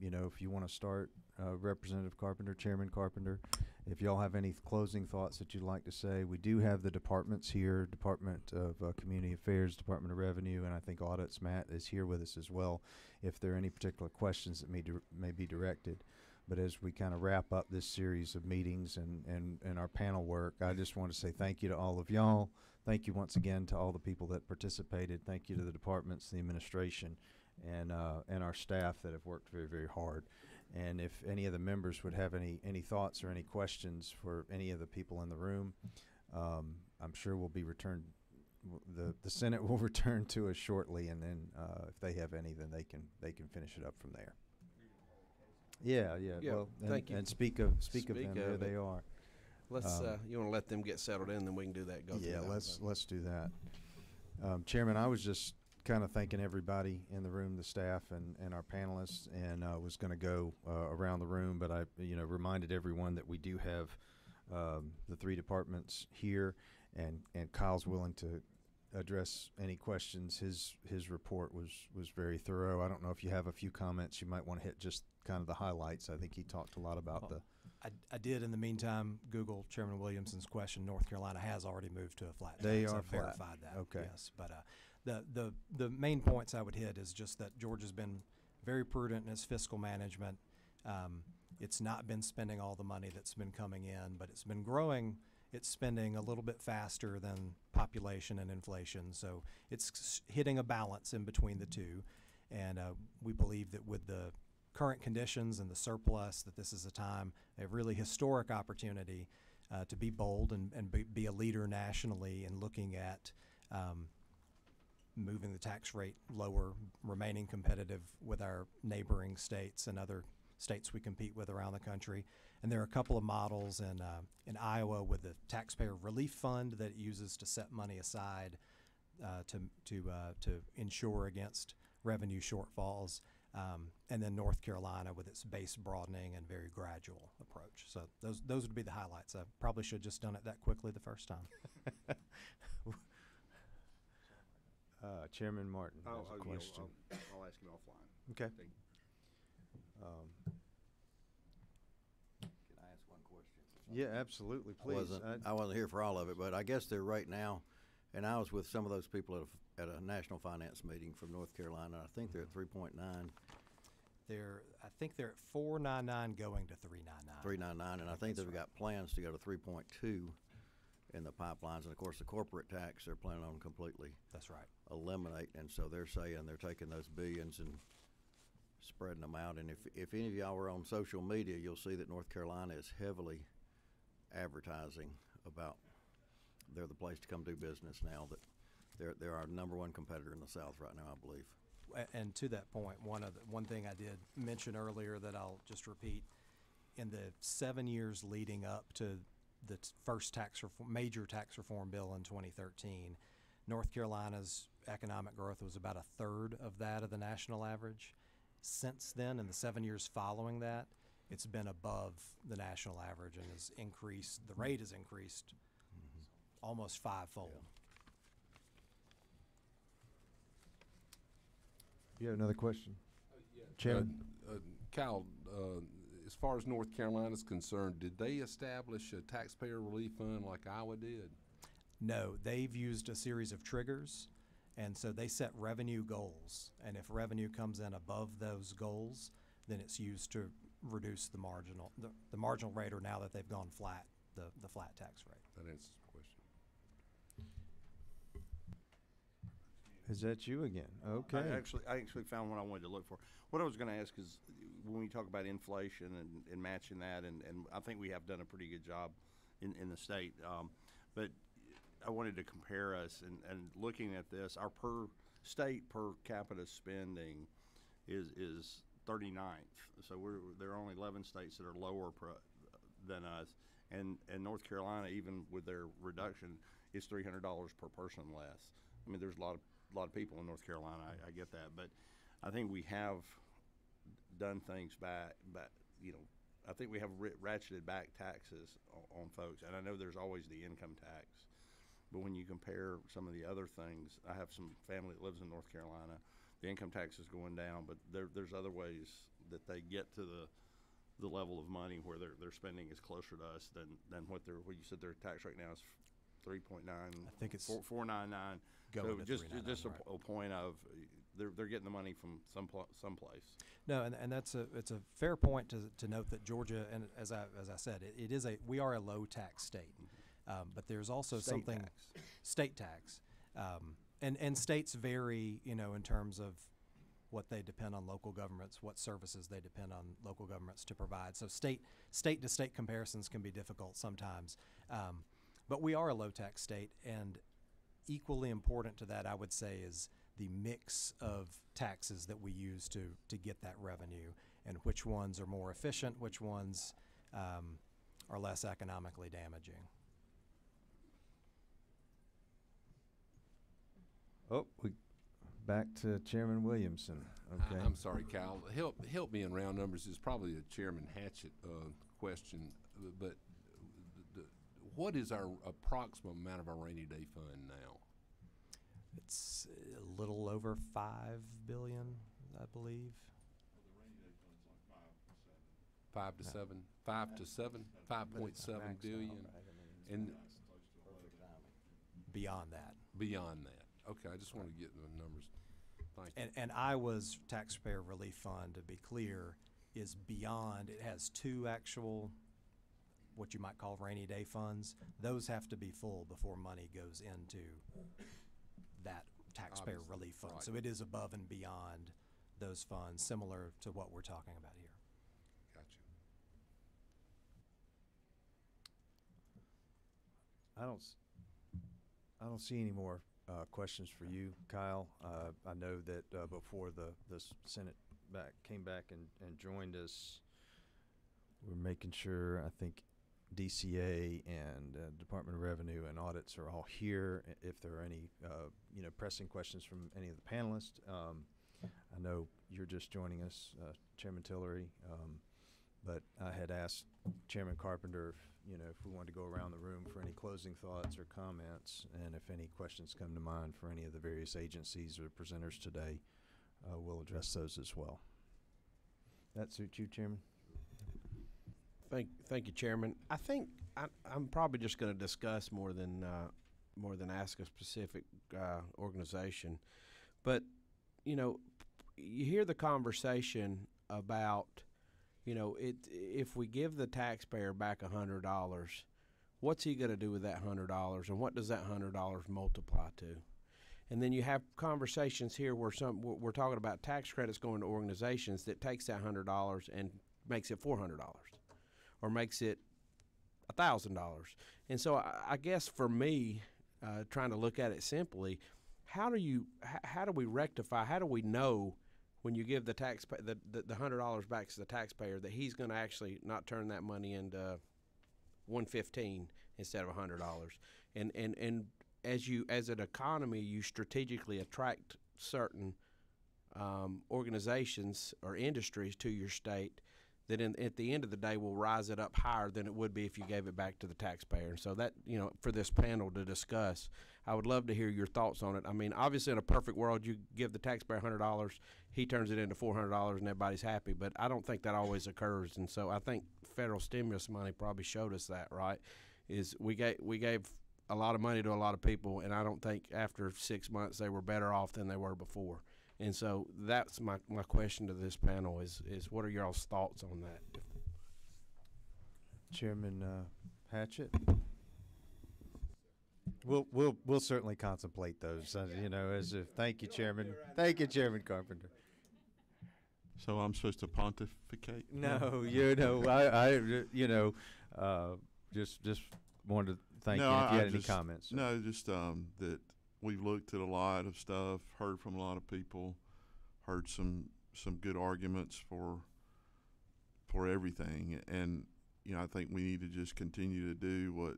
If you want to start, Representative Carpenter, Chairman Carpenter, if y'all have any closing thoughts that you'd like to say. We do have the departments here, Department of Community Affairs, Department of Revenue, and I think Audits. Matt is here with us as well, if there are any particular questions that may be directed. But as we kind of wrap up this series of meetings and our panel work, I just want to say thank you to all of y'all. Thank you once again to all the people that participated. Thank you to the departments, the administration, and our staff that have worked very, very hard. And if any of the members would have any thoughts or any questions for any of the people in the room, I'm sure we'll be returned. The Senate will return to us shortly, and then if they have any, then they can finish it up from there. Yeah. Well, thank you. And speak of them. There they are. Let's, you want to let them get settled in, then we can do that. Yeah, let's do that. Chairman, I was just kind of thanking everybody in the room, the staff and our panelists, and was going to go around the room, but I reminded everyone that we do have the three departments here, and Kyle's willing to address any questions. His report was very thorough. I don't know if you have a few comments you might want to hit, just kind of the highlights. I think he talked a lot about I did in the meantime Google Chairman Williamson's question. North Carolina has already moved to a flat tax. They are I've flat. verified that. Okay. Yes, but the main points I would hit is just that Georgia's been very prudent in its fiscal management. It's not been spending all the money that's been coming in, but it's been growing its spending a little bit faster than population and inflation. So it's hitting a balance in between the two. And we believe that with the current conditions and the surplus, that this is a really historic opportunity to be bold and be a leader nationally in looking at moving the tax rate lower, remaining competitive with our neighboring states and other states we compete with around the country. And there are a couple of models in Iowa with the Taxpayer Relief Fund that it uses to set money aside to insure against revenue shortfalls. And then North Carolina with its base broadening and very gradual approach. So those would be the highlights. I probably should have just done it that quickly the first time. Chairman Martin has a question. I'll ask him offline. Okay. Can I ask one question? Yeah, absolutely. Please. I wasn't here for all of it, but I guess they're right now, and I was with some of those people at a national finance meeting from North Carolina. I think they're at 3.9. I think they're at 499 going to 399. 399, and I think they've got plans to go to 3.2 in the pipelines. And of course, the corporate tax they're planning on completely That's right. eliminate. And so they're saying they're taking those billions and spreading them out. And if any of y'all were on social media, you'll see that North Carolina is heavily advertising about they're the place to come do business now. That they're our number one competitor in the South right now, I believe. And to that point, one thing I did mention earlier that I'll just repeat, in the 7 years leading up to the first major tax reform bill in 2013, North Carolina's economic growth was about a third of that of the national average. Since then, in the 7 years following that, it's been above the national average and has increased. The rate has increased almost fivefold. Yeah. You have another question? Chairman? Cal, as far as North Carolina is concerned, did they establish a taxpayer relief fund like Iowa did? No, they've used a series of triggers, and so they set revenue goals. And if revenue comes in above those goals, then it's used to reduce the marginal rate, or now that they've gone flat, the flat tax rate. That answers the question. Is that you again? Okay. I actually found what I wanted to look for. What I was going to ask is, when we talk about inflation and matching that, and I think we have done a pretty good job in the state, but I wanted to compare us, and looking at this, our per capita spending is 39th. So there are only 11 states that are lower than us, and North Carolina, even with their reduction, is $300 per person less. I mean, there's a lot of people in North Carolina. I get that, but I think we have done things back I think we have ratcheted back taxes on folks, and I know there's always the income tax. But when you compare some of the other things, I have some family that lives in North Carolina. The income tax is going down, but there's other ways that they get to the level of money where their spending is closer to us than what you said their tax rate now is 3.9. I think it's 499. going So to just 399, a point of they're getting the money from someplace. No, and it's a fair point to note that Georgia, and as I said, we are a low tax state, but there's also state tax, and states vary, in terms of what they depend on local governments, what services they depend on local governments to provide. So state to state comparisons can be difficult sometimes, but we are a low tax state, and equally important to that, I would say, is the mix of taxes that we use to get that revenue, and which ones are more efficient, which ones are less economically damaging. Oh, we back to Chairman Williamson. Okay. I'm sorry, Cal. Help me in round numbers. It's probably a Chairman Hatchett question, but what is our approximate amount of our rainy day fund now? It's a little over $5 billion, I believe. 5 to 7, 5.7 billion, and Beyond that. beyond that. Okay, I just want to get the numbers. Thank you. And Iowa's Taxpayer Relief Fund, to be clear, is beyond. It has two actual, what you might call rainy day funds. Those have to be full before money goes into that taxpayer Obviously, relief fund. right. So it is above and beyond those funds, similar to what we're talking about here. Gotcha. I don't see any more questions for you, Kyle. I know that before the Senate came back and joined us, we're making sure, I think DCA and Department of Revenue and audits are all here. If there are any pressing questions from any of the panelists, I know you're just joining us, Chairman Tillery, but I had asked Chairman Carpenter if we wanted to go around the room for any closing thoughts or comments, and if any questions come to mind for any of the various agencies or presenters today, we'll address those as well. That suit you, Chairman? Thank you, Chairman. I think I'm probably just going to discuss more than ask a specific organization, but you hear the conversation about if we give the taxpayer back $100, what's he going to do with that $100, and what does that $100 multiply to? And then you have conversations here where we're talking about tax credits going to organizations that takes that $100 and makes it $400. Or makes it $1,000. And so I guess for me, trying to look at it simply, how do we rectify, how do we know when you give the $100 back to the taxpayer that he's going to actually not turn that money into $115 instead of $100? And as an economy, you strategically attract certain organizations or industries to your state that at the end of the day will rise it up higher than it would be if you gave it back to the taxpayer. And so that, for this panel to discuss, I would love to hear your thoughts on it. I mean, obviously in a perfect world, you give the taxpayer $100, he turns it into $400 and everybody's happy, but I don't think that always occurs. And so I think federal stimulus money probably showed us that, right? Is we gave a lot of money to a lot of people, and I don't think after 6 months they were better off than they were before. And so that's my question to this panel is what are y'all's thoughts on that? Chairman Hatchett? We'll certainly contemplate those, thank you, Chairman. Thank you, Chairman Carpenter. So I'm supposed to pontificate? No, just wanted to thank you. If you had any comments. No, just that we've looked at a lot of stuff, heard from a lot of people, heard some good arguments for everything, and I think we need to just continue to do what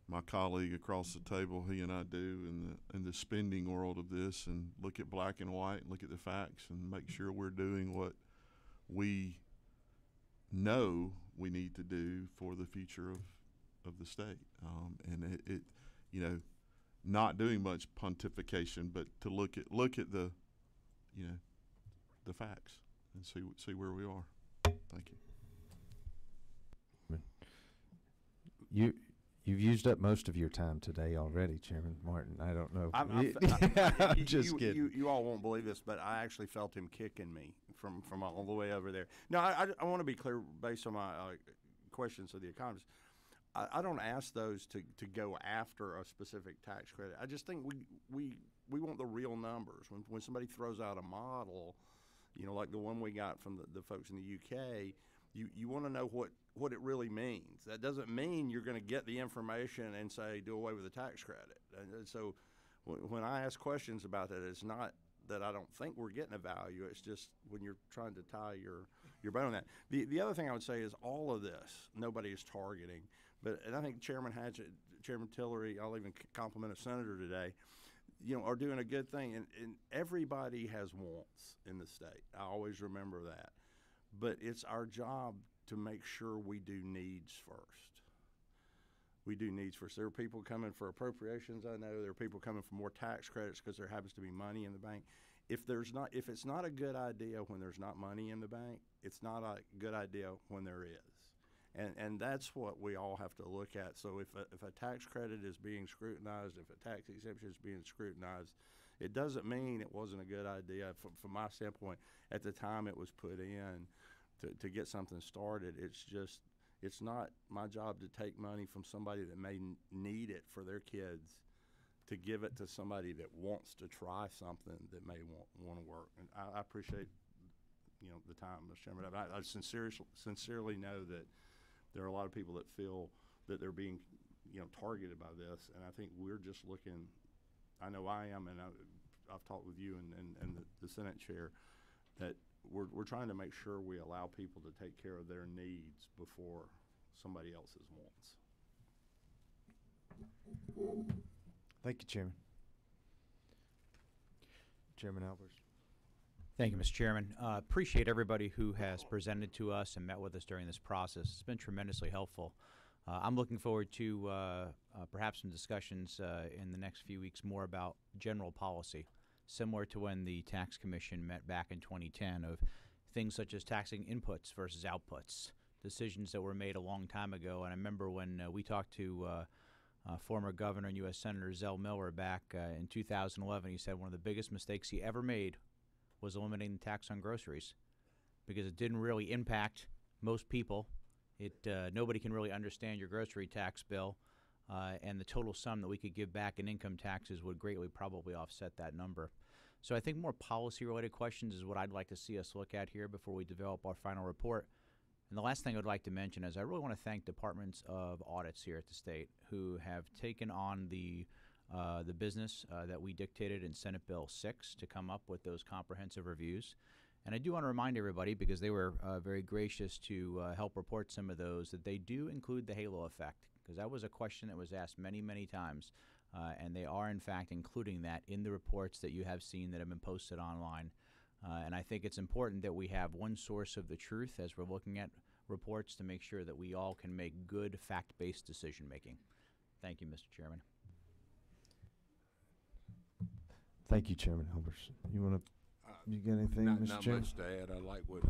my colleague across the table, he and I do in the spending world of this, and look at black and white, and look at the facts, and make sure we're doing what we know we need to do for the future of the state. And it, you know, not doing much pontification, but to look at the, you know, the facts and see where we are. Thank you. You've used up most of your time today already, Chairman Martin. I don't know. I'm just kidding. You all won't believe this, but I actually felt him kicking me from all the way over there. No, I want to be clear based on my questions of the economists. I don't ask those to go after a specific tax credit. I just think we want the real numbers. When somebody throws out a model, you know, like the one we got from the folks in the UK, you want to know what it really means. That doesn't mean you're going to get the information and say do away with the tax credit. And so when I ask questions about that, it's not that I don't think we're getting a value. It's just when you're trying to tie your bow on that. The other thing I would say is all of this nobody is targeting, and I think Chairman Hatchett, Chairman Tillery, I'll even compliment a senator today, you know, are doing a good thing. And everybody has wants in the state. I always remember that. But it's our job to make sure we do needs first. We do needs first. There are people coming for appropriations, I know. There are people coming for more tax credits because there happens to be money in the bank. If it's not a good idea when there's not money in the bank, it's not a good idea when there is. And that's what we all have to look at. So if a tax credit is being scrutinized, if a tax exemption is being scrutinized, it doesn't mean it wasn't a good idea. From my standpoint, at the time it was put in to get something started, it's not my job to take money from somebody that may need it for their kids to give it to somebody that wants to try something that may want to work. And I appreciate, you know, the time, Mr. Chairman. I sincerely know that there are a lot of people that feel that they're being, you know, targeted by this, and I think we're just looking. I know I am, and I've talked with you and the Senate chair, that we're trying to make sure we allow people to take care of their needs before somebody else's wants. Thank you, Chairman. Chairman Albers. Thank you, Mr. Chairman. Appreciate everybody who has presented to us and met with us during this process. It's been tremendously helpful. I'm looking forward to perhaps some discussions in the next few weeks more about general policy, similar to when the Tax Commission met back in 2010, of things such as taxing inputs versus outputs, decisions that were made a long time ago. And I remember when we talked to former Governor and U.S. Senator Zell Miller back in 2011, he said one of the biggest mistakes he ever made was eliminating the tax on groceries, because it didn't really impact most people. Nobody can really understand your grocery tax bill, and the total sum that we could give back in income taxes would greatly probably offset that number. So I think more policy-related questions is what I'd like to see us look at here before we develop our final report. And the last thing I'd like to mention is I really want to thank departments of audits here at the state who have taken on the business that we dictated in Senate Bill 6 to come up with those comprehensive reviews. And I do want to remind everybody, because they were very gracious to help report some of those, that they do include the halo effect, because that was a question that was asked many, many times. And they are, in fact, including that in the reports that you have seen that have been posted online. And I think it's important that we have one source of the truth as we're looking at reports to make sure that we all can make good fact-based decision-making. Thank you, Mr. Chairman. Thank you, Chairman Albers. You got anything, Not Mr. Chairman? much to add. I like what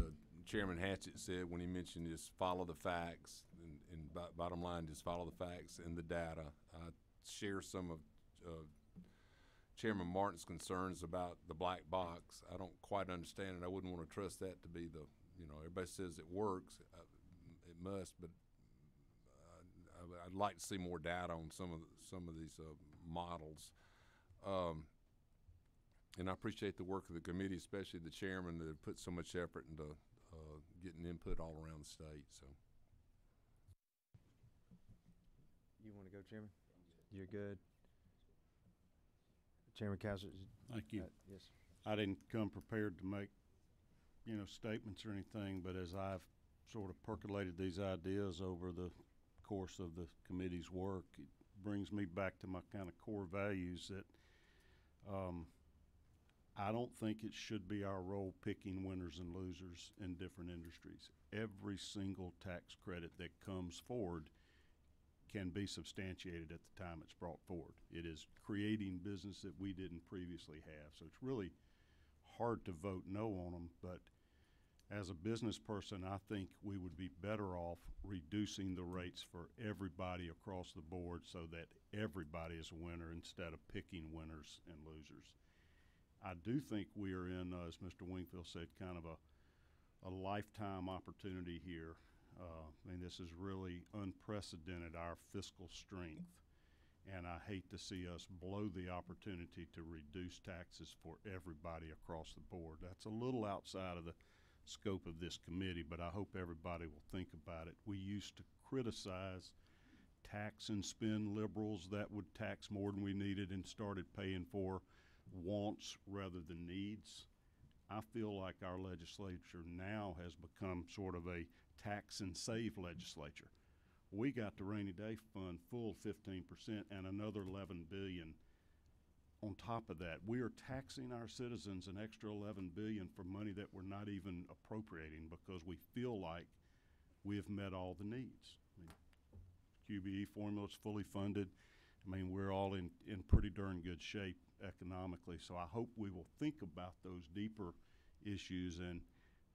Chairman Hatchett said when he mentioned just follow the facts, and bottom line, just follow the facts and the data. I share some of Chairman Martin's concerns about the black box. I don't quite understand it. I wouldn't want to trust that to be everybody says it works. It must, but I'd like to see more data on some of these models. And I appreciate the work of the committee, especially the chairman, that put so much effort into getting input all around the state. So, you want to go, Chairman? You're good. Chairman Kaiser. Thank you. Yes. I didn't come prepared to make, statements or anything, but as I've sort of percolated these ideas over the course of the committee's work, it brings me back to my kind of core values that I don't think it should be our role picking winners and losers in different industries. Every single tax credit that comes forward can be substantiated at the time it's brought forward. It is creating business that we didn't previously have. So it's really hard to vote no on them, but as a business person, I think we would be better off reducing the rates for everybody across the board so that everybody is a winner instead of picking winners and losers. I do think we are in, as Mr. Wingfield said, kind of a lifetime opportunity here. I mean, this is really unprecedented, our fiscal strength. And I hate to see us blow the opportunity to reduce taxes for everybody across the board. That's a little outside of the scope of this committee, but I hope everybody will think about it. We used to criticize tax and spend liberals that would tax more than we needed and started paying for wants rather than needs. I feel like our legislature now has become sort of a tax and save legislature. We got the rainy day fund full 15% and another $11 billion on top of that. We are taxing our citizens an extra $11 billion for money that we're not even appropriating because we feel like we have met all the needs. I mean, QBE formula is fully funded. I mean, we're all in pretty darn good shape economically. So I hope we will think about those deeper issues and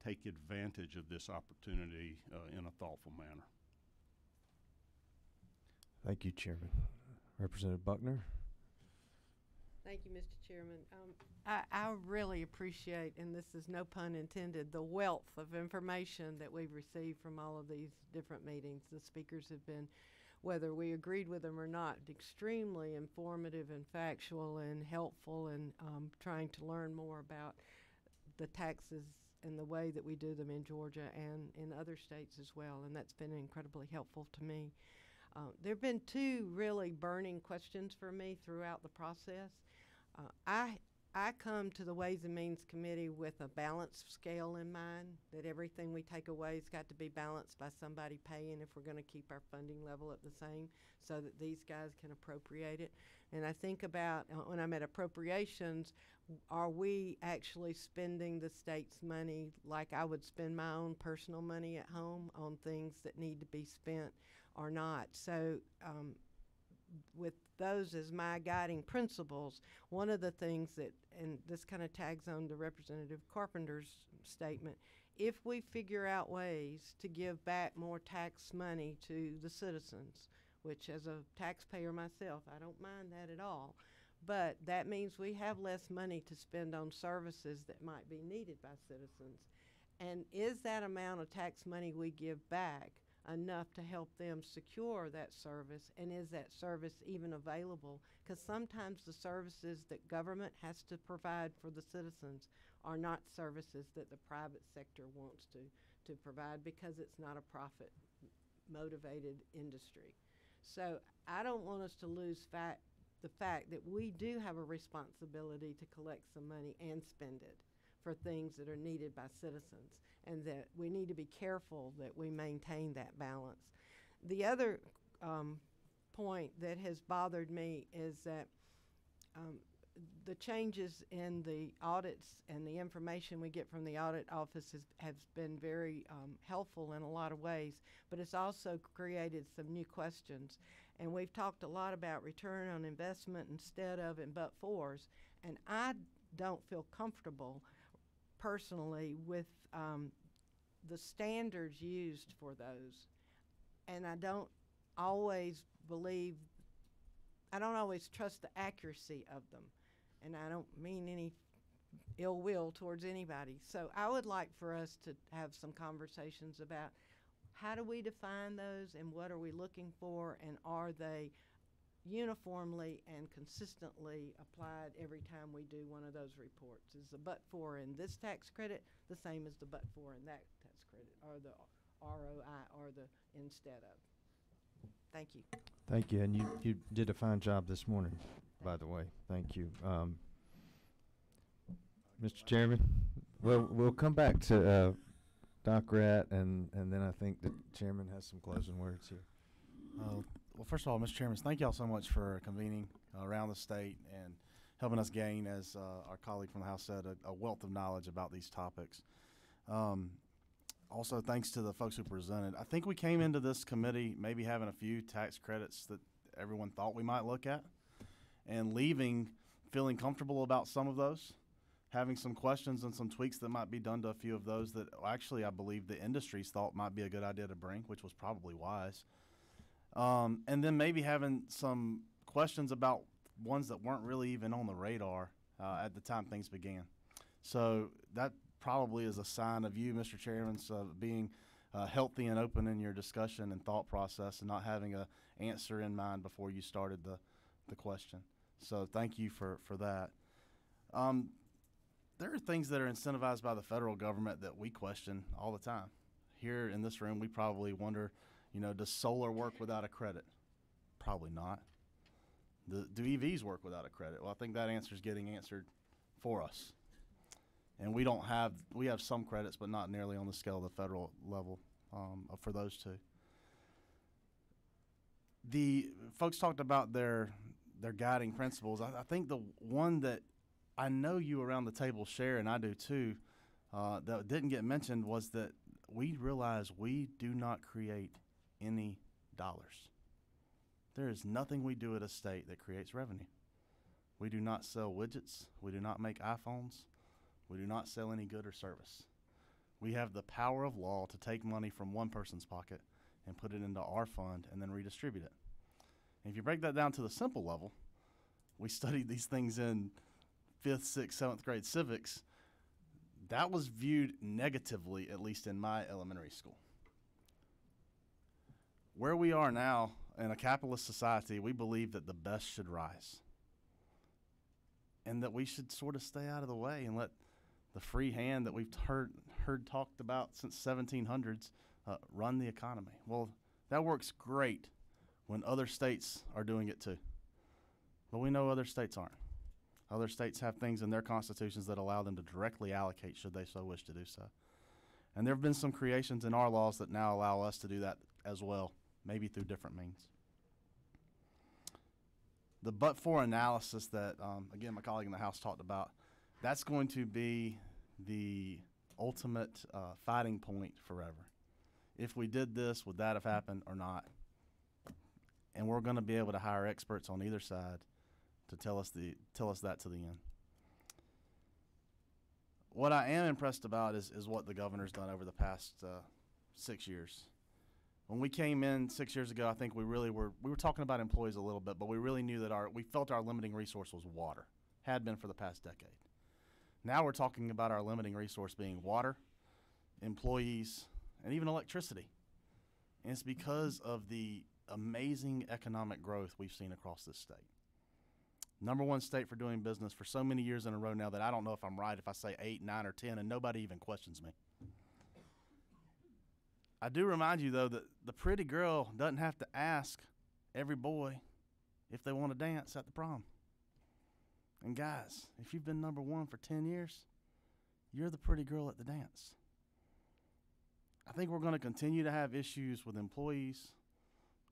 take advantage of this opportunity in a thoughtful manner. Thank you, Chairman. Representative Buckner. Thank you, Mr. Chairman. I really appreciate, and this is no pun intended, the wealth of information that we've received from all of these different meetings. The speakers have been, whether we agreed with them or not, extremely informative and factual and helpful, and trying to learn more about the taxes and the way that we do them in Georgia and in other states as well, and that's been incredibly helpful to me. There have been two really burning questions for me throughout the process. I come to the Ways and Means Committee with a balanced scale in mind, that everything we take away has got to be balanced by somebody paying if we're going to keep our funding level at the same so that these guys can appropriate it. And I think about, when I'm at appropriations, are we actually spending the state's money like I would spend my own personal money at home on things that need to be spent or not? So with those as my guiding principles, one of the things that, and this kind of tags on to Representative Carpenter's statement, if we figure out ways to give back more tax money to the citizens, which as a taxpayer myself, I don't mind that at all, but that means we have less money to spend on services that might be needed by citizens. And is that amount of tax money we give back enough to help them secure that service, and is that service even available? Because sometimes the services that government has to provide for the citizens are not services that the private sector wants to provide because it's not a profit motivated industry. So I don't want us to lose the fact that we do have a responsibility to collect some money and spend it for things that are needed by citizens, and that we need to be careful that we maintain that balance. The other point that has bothered me is that the changes in the audits and the information we get from the audit office has been very helpful in a lot of ways, but it's also created some new questions. And we've talked a lot about return on investment instead of and but-fors, and I don't feel comfortable personally with the standards used for those, and I don't always trust the accuracy of them, and I don't mean any ill will towards anybody. So I would like for us to have some conversations about how do we define those and what are we looking for, and are they uniformly and consistently applied every time we do one of those reports? Is the but-for in this tax credit the same as the but-for in that tax credit, or the ROI, or the instead of? Thank you. Thank you, and you did a fine job this morning, by the way. Thank you. Mr. Chairman, we'll come back to Doc Rat, and then I think the chairman has some closing words here. Well, first of all, Mr. Chairman, thank y'all so much for convening around the state and helping us gain, as our colleague from the House said, a wealth of knowledge about these topics. Also, thanks to the folks who presented. I think we came into this committee maybe having a few tax credits that everyone thought we might look at, and leaving feeling comfortable about some of those, having some questions and some tweaks that might be done to a few of those that actually I believe the industries thought might be a good idea to bring, which was probably wise. And then maybe having some questions about ones that weren't really even on the radar at the time things began. So that probably is a sign of you, Mr. Chairman, being healthy and open in your discussion and thought process, and not having a answer in mind before you started the question. So thank you for that. There are things that are incentivized by the federal government that we question all the time. Here in this room, we probably wonder, does solar work without a credit? Probably not. Do EVs work without a credit? Well, I think that answer is getting answered for us. And we have some credits, but not nearly on the scale of the federal level for those two. The folks talked about their guiding principles. I think the one that I know you around the table share, and I do too, that didn't get mentioned, was that we realize we do not create any dollars. There is nothing we do at a state that creates revenue. We do not sell widgets. We do not make iPhones. We do not sell any good or service. We have the power of law to take money from one person's pocket and put it into our fund and then redistribute it. And if you break that down to the simple level, we studied these things in 5th, 6th, 7th grade civics. That was viewed negatively, at least in my elementary school. Where we are now, in a capitalist society, we believe that the best should rise, and that we should sort of stay out of the way and let the free hand that we've heard talked about since 1700s run the economy. Well, that works great when other states are doing it too. But we know other states aren't. Other states have things in their constitutions that allow them to directly allocate should they so wish to do so. And there have been some creations in our laws that now allow us to do that as well, maybe through different means. The but-for analysis that, again, my colleague in the House talked about, that's going to be the ultimate fighting point forever. If we did this, would that have happened or not? And we're going to be able to hire experts on either side to tell us that to the end. What I am impressed about is what the governor's done over the past 6 years. When we came in 6 years ago, I think we were talking about employees a little bit, but we really knew that we felt our limiting resource was water, had been for the past decade. Now we're talking about our limiting resource being water, employees, and even electricity. And it's because of the amazing economic growth we've seen across this state. #1 state for doing business for so many years in a row now that I don't know if I'm right if I say 8, 9, or 10, and nobody even questions me. I do remind you, though, that the pretty girl doesn't have to ask every boy if they want to dance at the prom. And guys, if you've been #1 for 10 years, you're the pretty girl at the dance. I think we're going to continue to have issues with employees,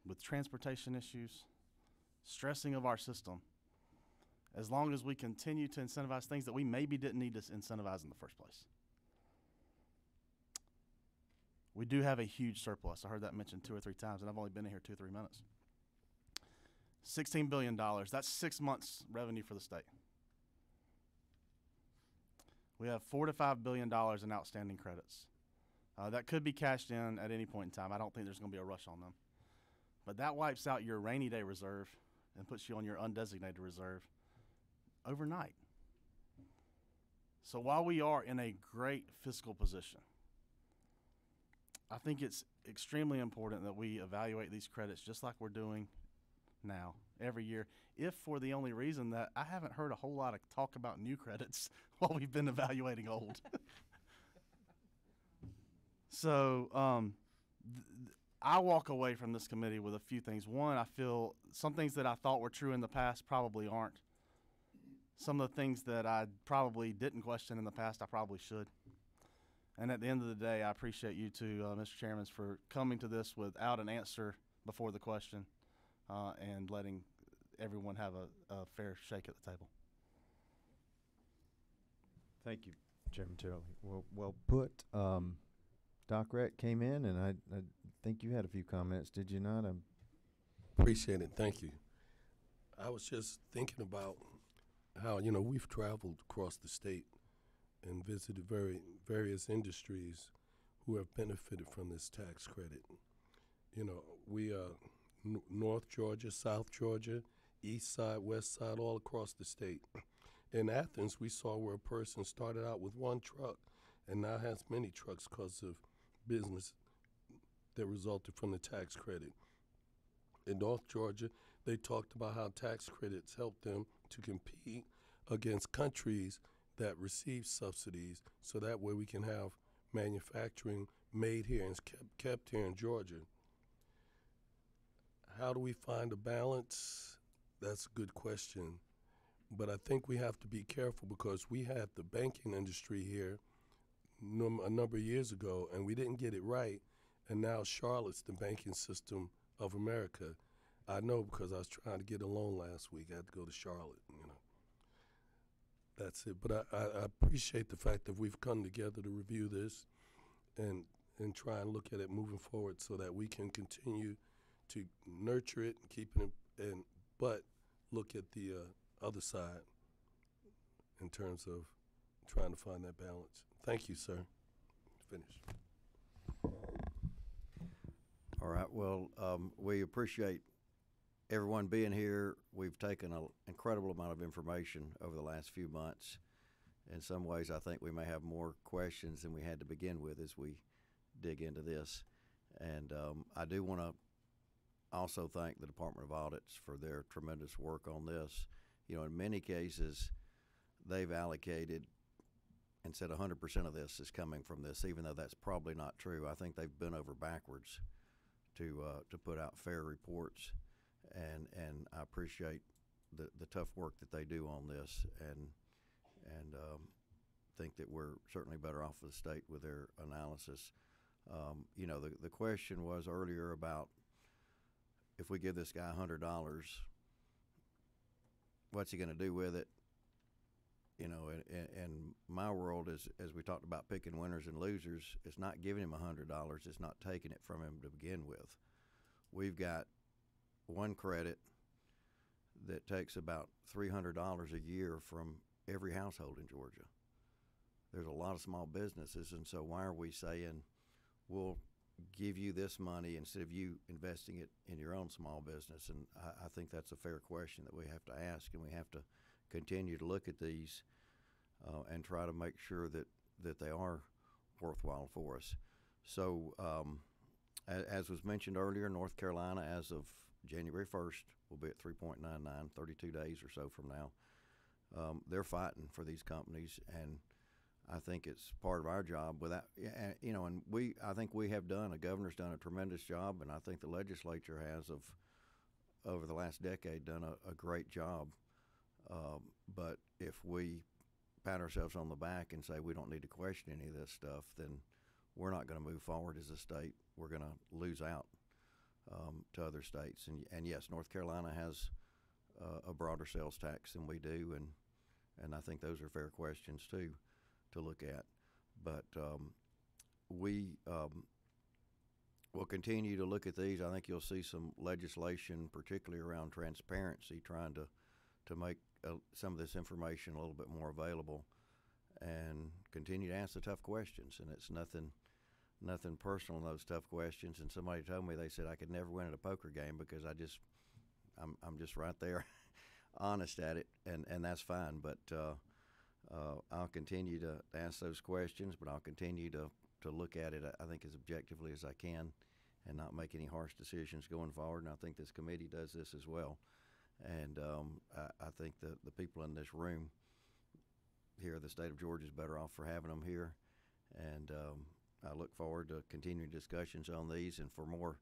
with transportation issues, stressing of our system, as long as we continue to incentivize things that we maybe didn't need to incentivize in the first place. We do have a huge surplus. I heard that mentioned 2 or 3 times, and I've only been in here 2 or 3 minutes. $16 billion. That's 6 months' revenue for the state. We have $4 to $5 billion in outstanding credits. That could be cashed in at any point in time. I don't think there's going to be a rush on them. But that wipes out your rainy day reserve and puts you on your undesignated reserve overnight. So while we are in a great fiscal position, I think it's extremely important that we evaluate these credits just like we're doing now every year, if for the only reason that I haven't heard a whole lot of talk about new credits while we've been evaluating old. So I walk away from this committee with a few things. One, I feel some things that I thought were true in the past probably aren't. Some of the things that I probably didn't question in the past, I probably should. And at the end of the day, I appreciate you two, Mr. Chairman, for coming to this without an answer before the question and letting everyone have a fair shake at the table. Thank you, Chairman Turley. Well put. Doc Rett came in, and I think you had a few comments, did you not? Appreciate it. Thank you. I was just thinking about how, we've traveled across the state and visited various industries who have benefited from this tax credit. We North Georgia, South Georgia, East Side, West Side, all across the state. In Athens, we saw where a person started out with one truck and now has many trucks because of business that resulted from the tax credit. In North Georgia, they talked about how tax credits helped them to compete against countries that receive subsidies, so that way we can have manufacturing made here and kept here in Georgia. How do we find a balance? That's a good question. But I think we have to be careful because we had the banking industry here a number of years ago, and we didn't get it right, and now Charlotte's the banking system of America. I know because I was trying to get a loan last week. I had to go to Charlotte, That's it. But I appreciate the fact that we've come together to review this and try and look at it moving forward so that we can continue to nurture it and keep it but look at the other side in terms of trying to find that balance. Thank you, sir. Finished. All right. Well, we appreciate everyone being here. We've taken an incredible amount of information over the last few months. In some ways, I think we may have more questions than we had to begin with as we dig into this. And I do want to also thank the Department of Audits for their tremendous work on this. In many cases, they've allocated and said 100% of this is coming from this, even though that's probably not true. I think they've bent over backwards to put out fair reports, and I appreciate the tough work that they do on this, and think that we're certainly better off with the state with their analysis. The question was earlier about if we give this guy $100, what's he going to do with it? In my world, as we talked about picking winners and losers, it's not giving him $100. It's not taking it from him to begin with. We've got one credit that takes about $300 a year from every household in Georgia. There's a lot of small businesses, and so why are we saying we'll give you this money instead of you investing it in your own small business? And I think that's a fair question that we have to ask, and we have to continue to look at these and try to make sure that they are worthwhile for us. So as was mentioned earlier, North Carolina, as of January 1st, will be at 3.99, 32 days or so from now. They're fighting for these companies, and I think it's part of our job without, and I think we have the governor's done a tremendous job, and I think the legislature has over the last decade done a great job. But if we pat ourselves on the back and say we don't need to question any of this stuff, then we're not going to move forward as a state. We're going to lose out to other states. And yes, North Carolina has a broader sales tax than we do, and I think those are fair questions too to look at. But we will continue to look at these. I think you'll see some legislation, particularly around transparency, trying to make some of this information a little bit more available, and continue to ask the tough questions. And it's nothing personal in those tough questions. And somebody told me, they said I could never win at a poker game because I'm just right there honest at it, and that's fine. But I'll continue to ask those questions, but I'll continue to look at it, I think, as objectively as I can, and not make any harsh decisions going forward. And I think this committee does this as well. And I think the people in this room here, the state of Georgia, is better off for having them here. And I look forward to continuing discussions on these and for more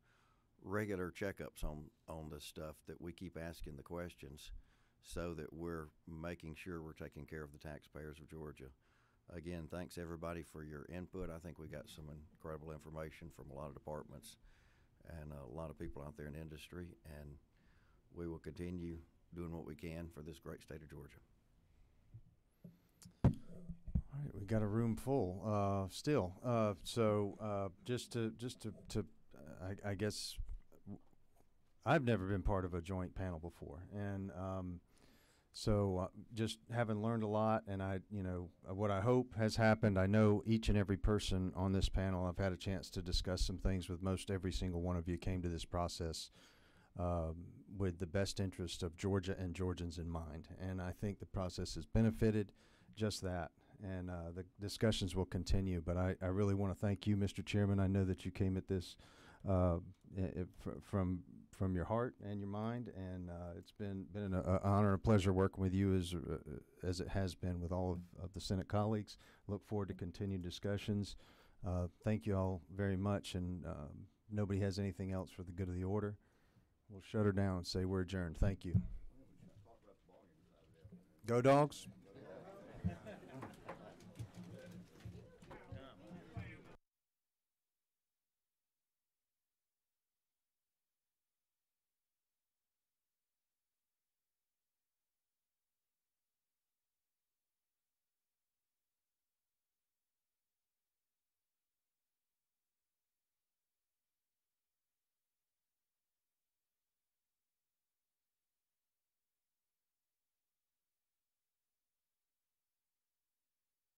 regular checkups on this stuff, that we keep asking the questions so that we're making sure we're taking care of the taxpayers of Georgia. Again, thanks everybody for your input. I think we got some incredible information from a lot of departments and a lot of people out there in industry, and we will continue doing what we can for this great state of Georgia. All right, we got a room full, still. I guess I've never been part of a joint panel before. And, just having learned a lot, and what I hope has happened, I know each and every person on this panel, I've had a chance to discuss some things with most every single one of you, came to this process with the best interest of Georgia and Georgians in mind. And I think the process has benefited just that. And the discussions will continue. But I really want to thank you, Mr. Chairman. I know that you came at this from your heart and your mind, and it's been an honor and a pleasure working with you as it has been with all of the Senate colleagues. Look forward to continued discussions. Thank you all very much, and nobody has anything else for the good of the order. We'll shut her down and say we're adjourned. Thank you. Go Dogs.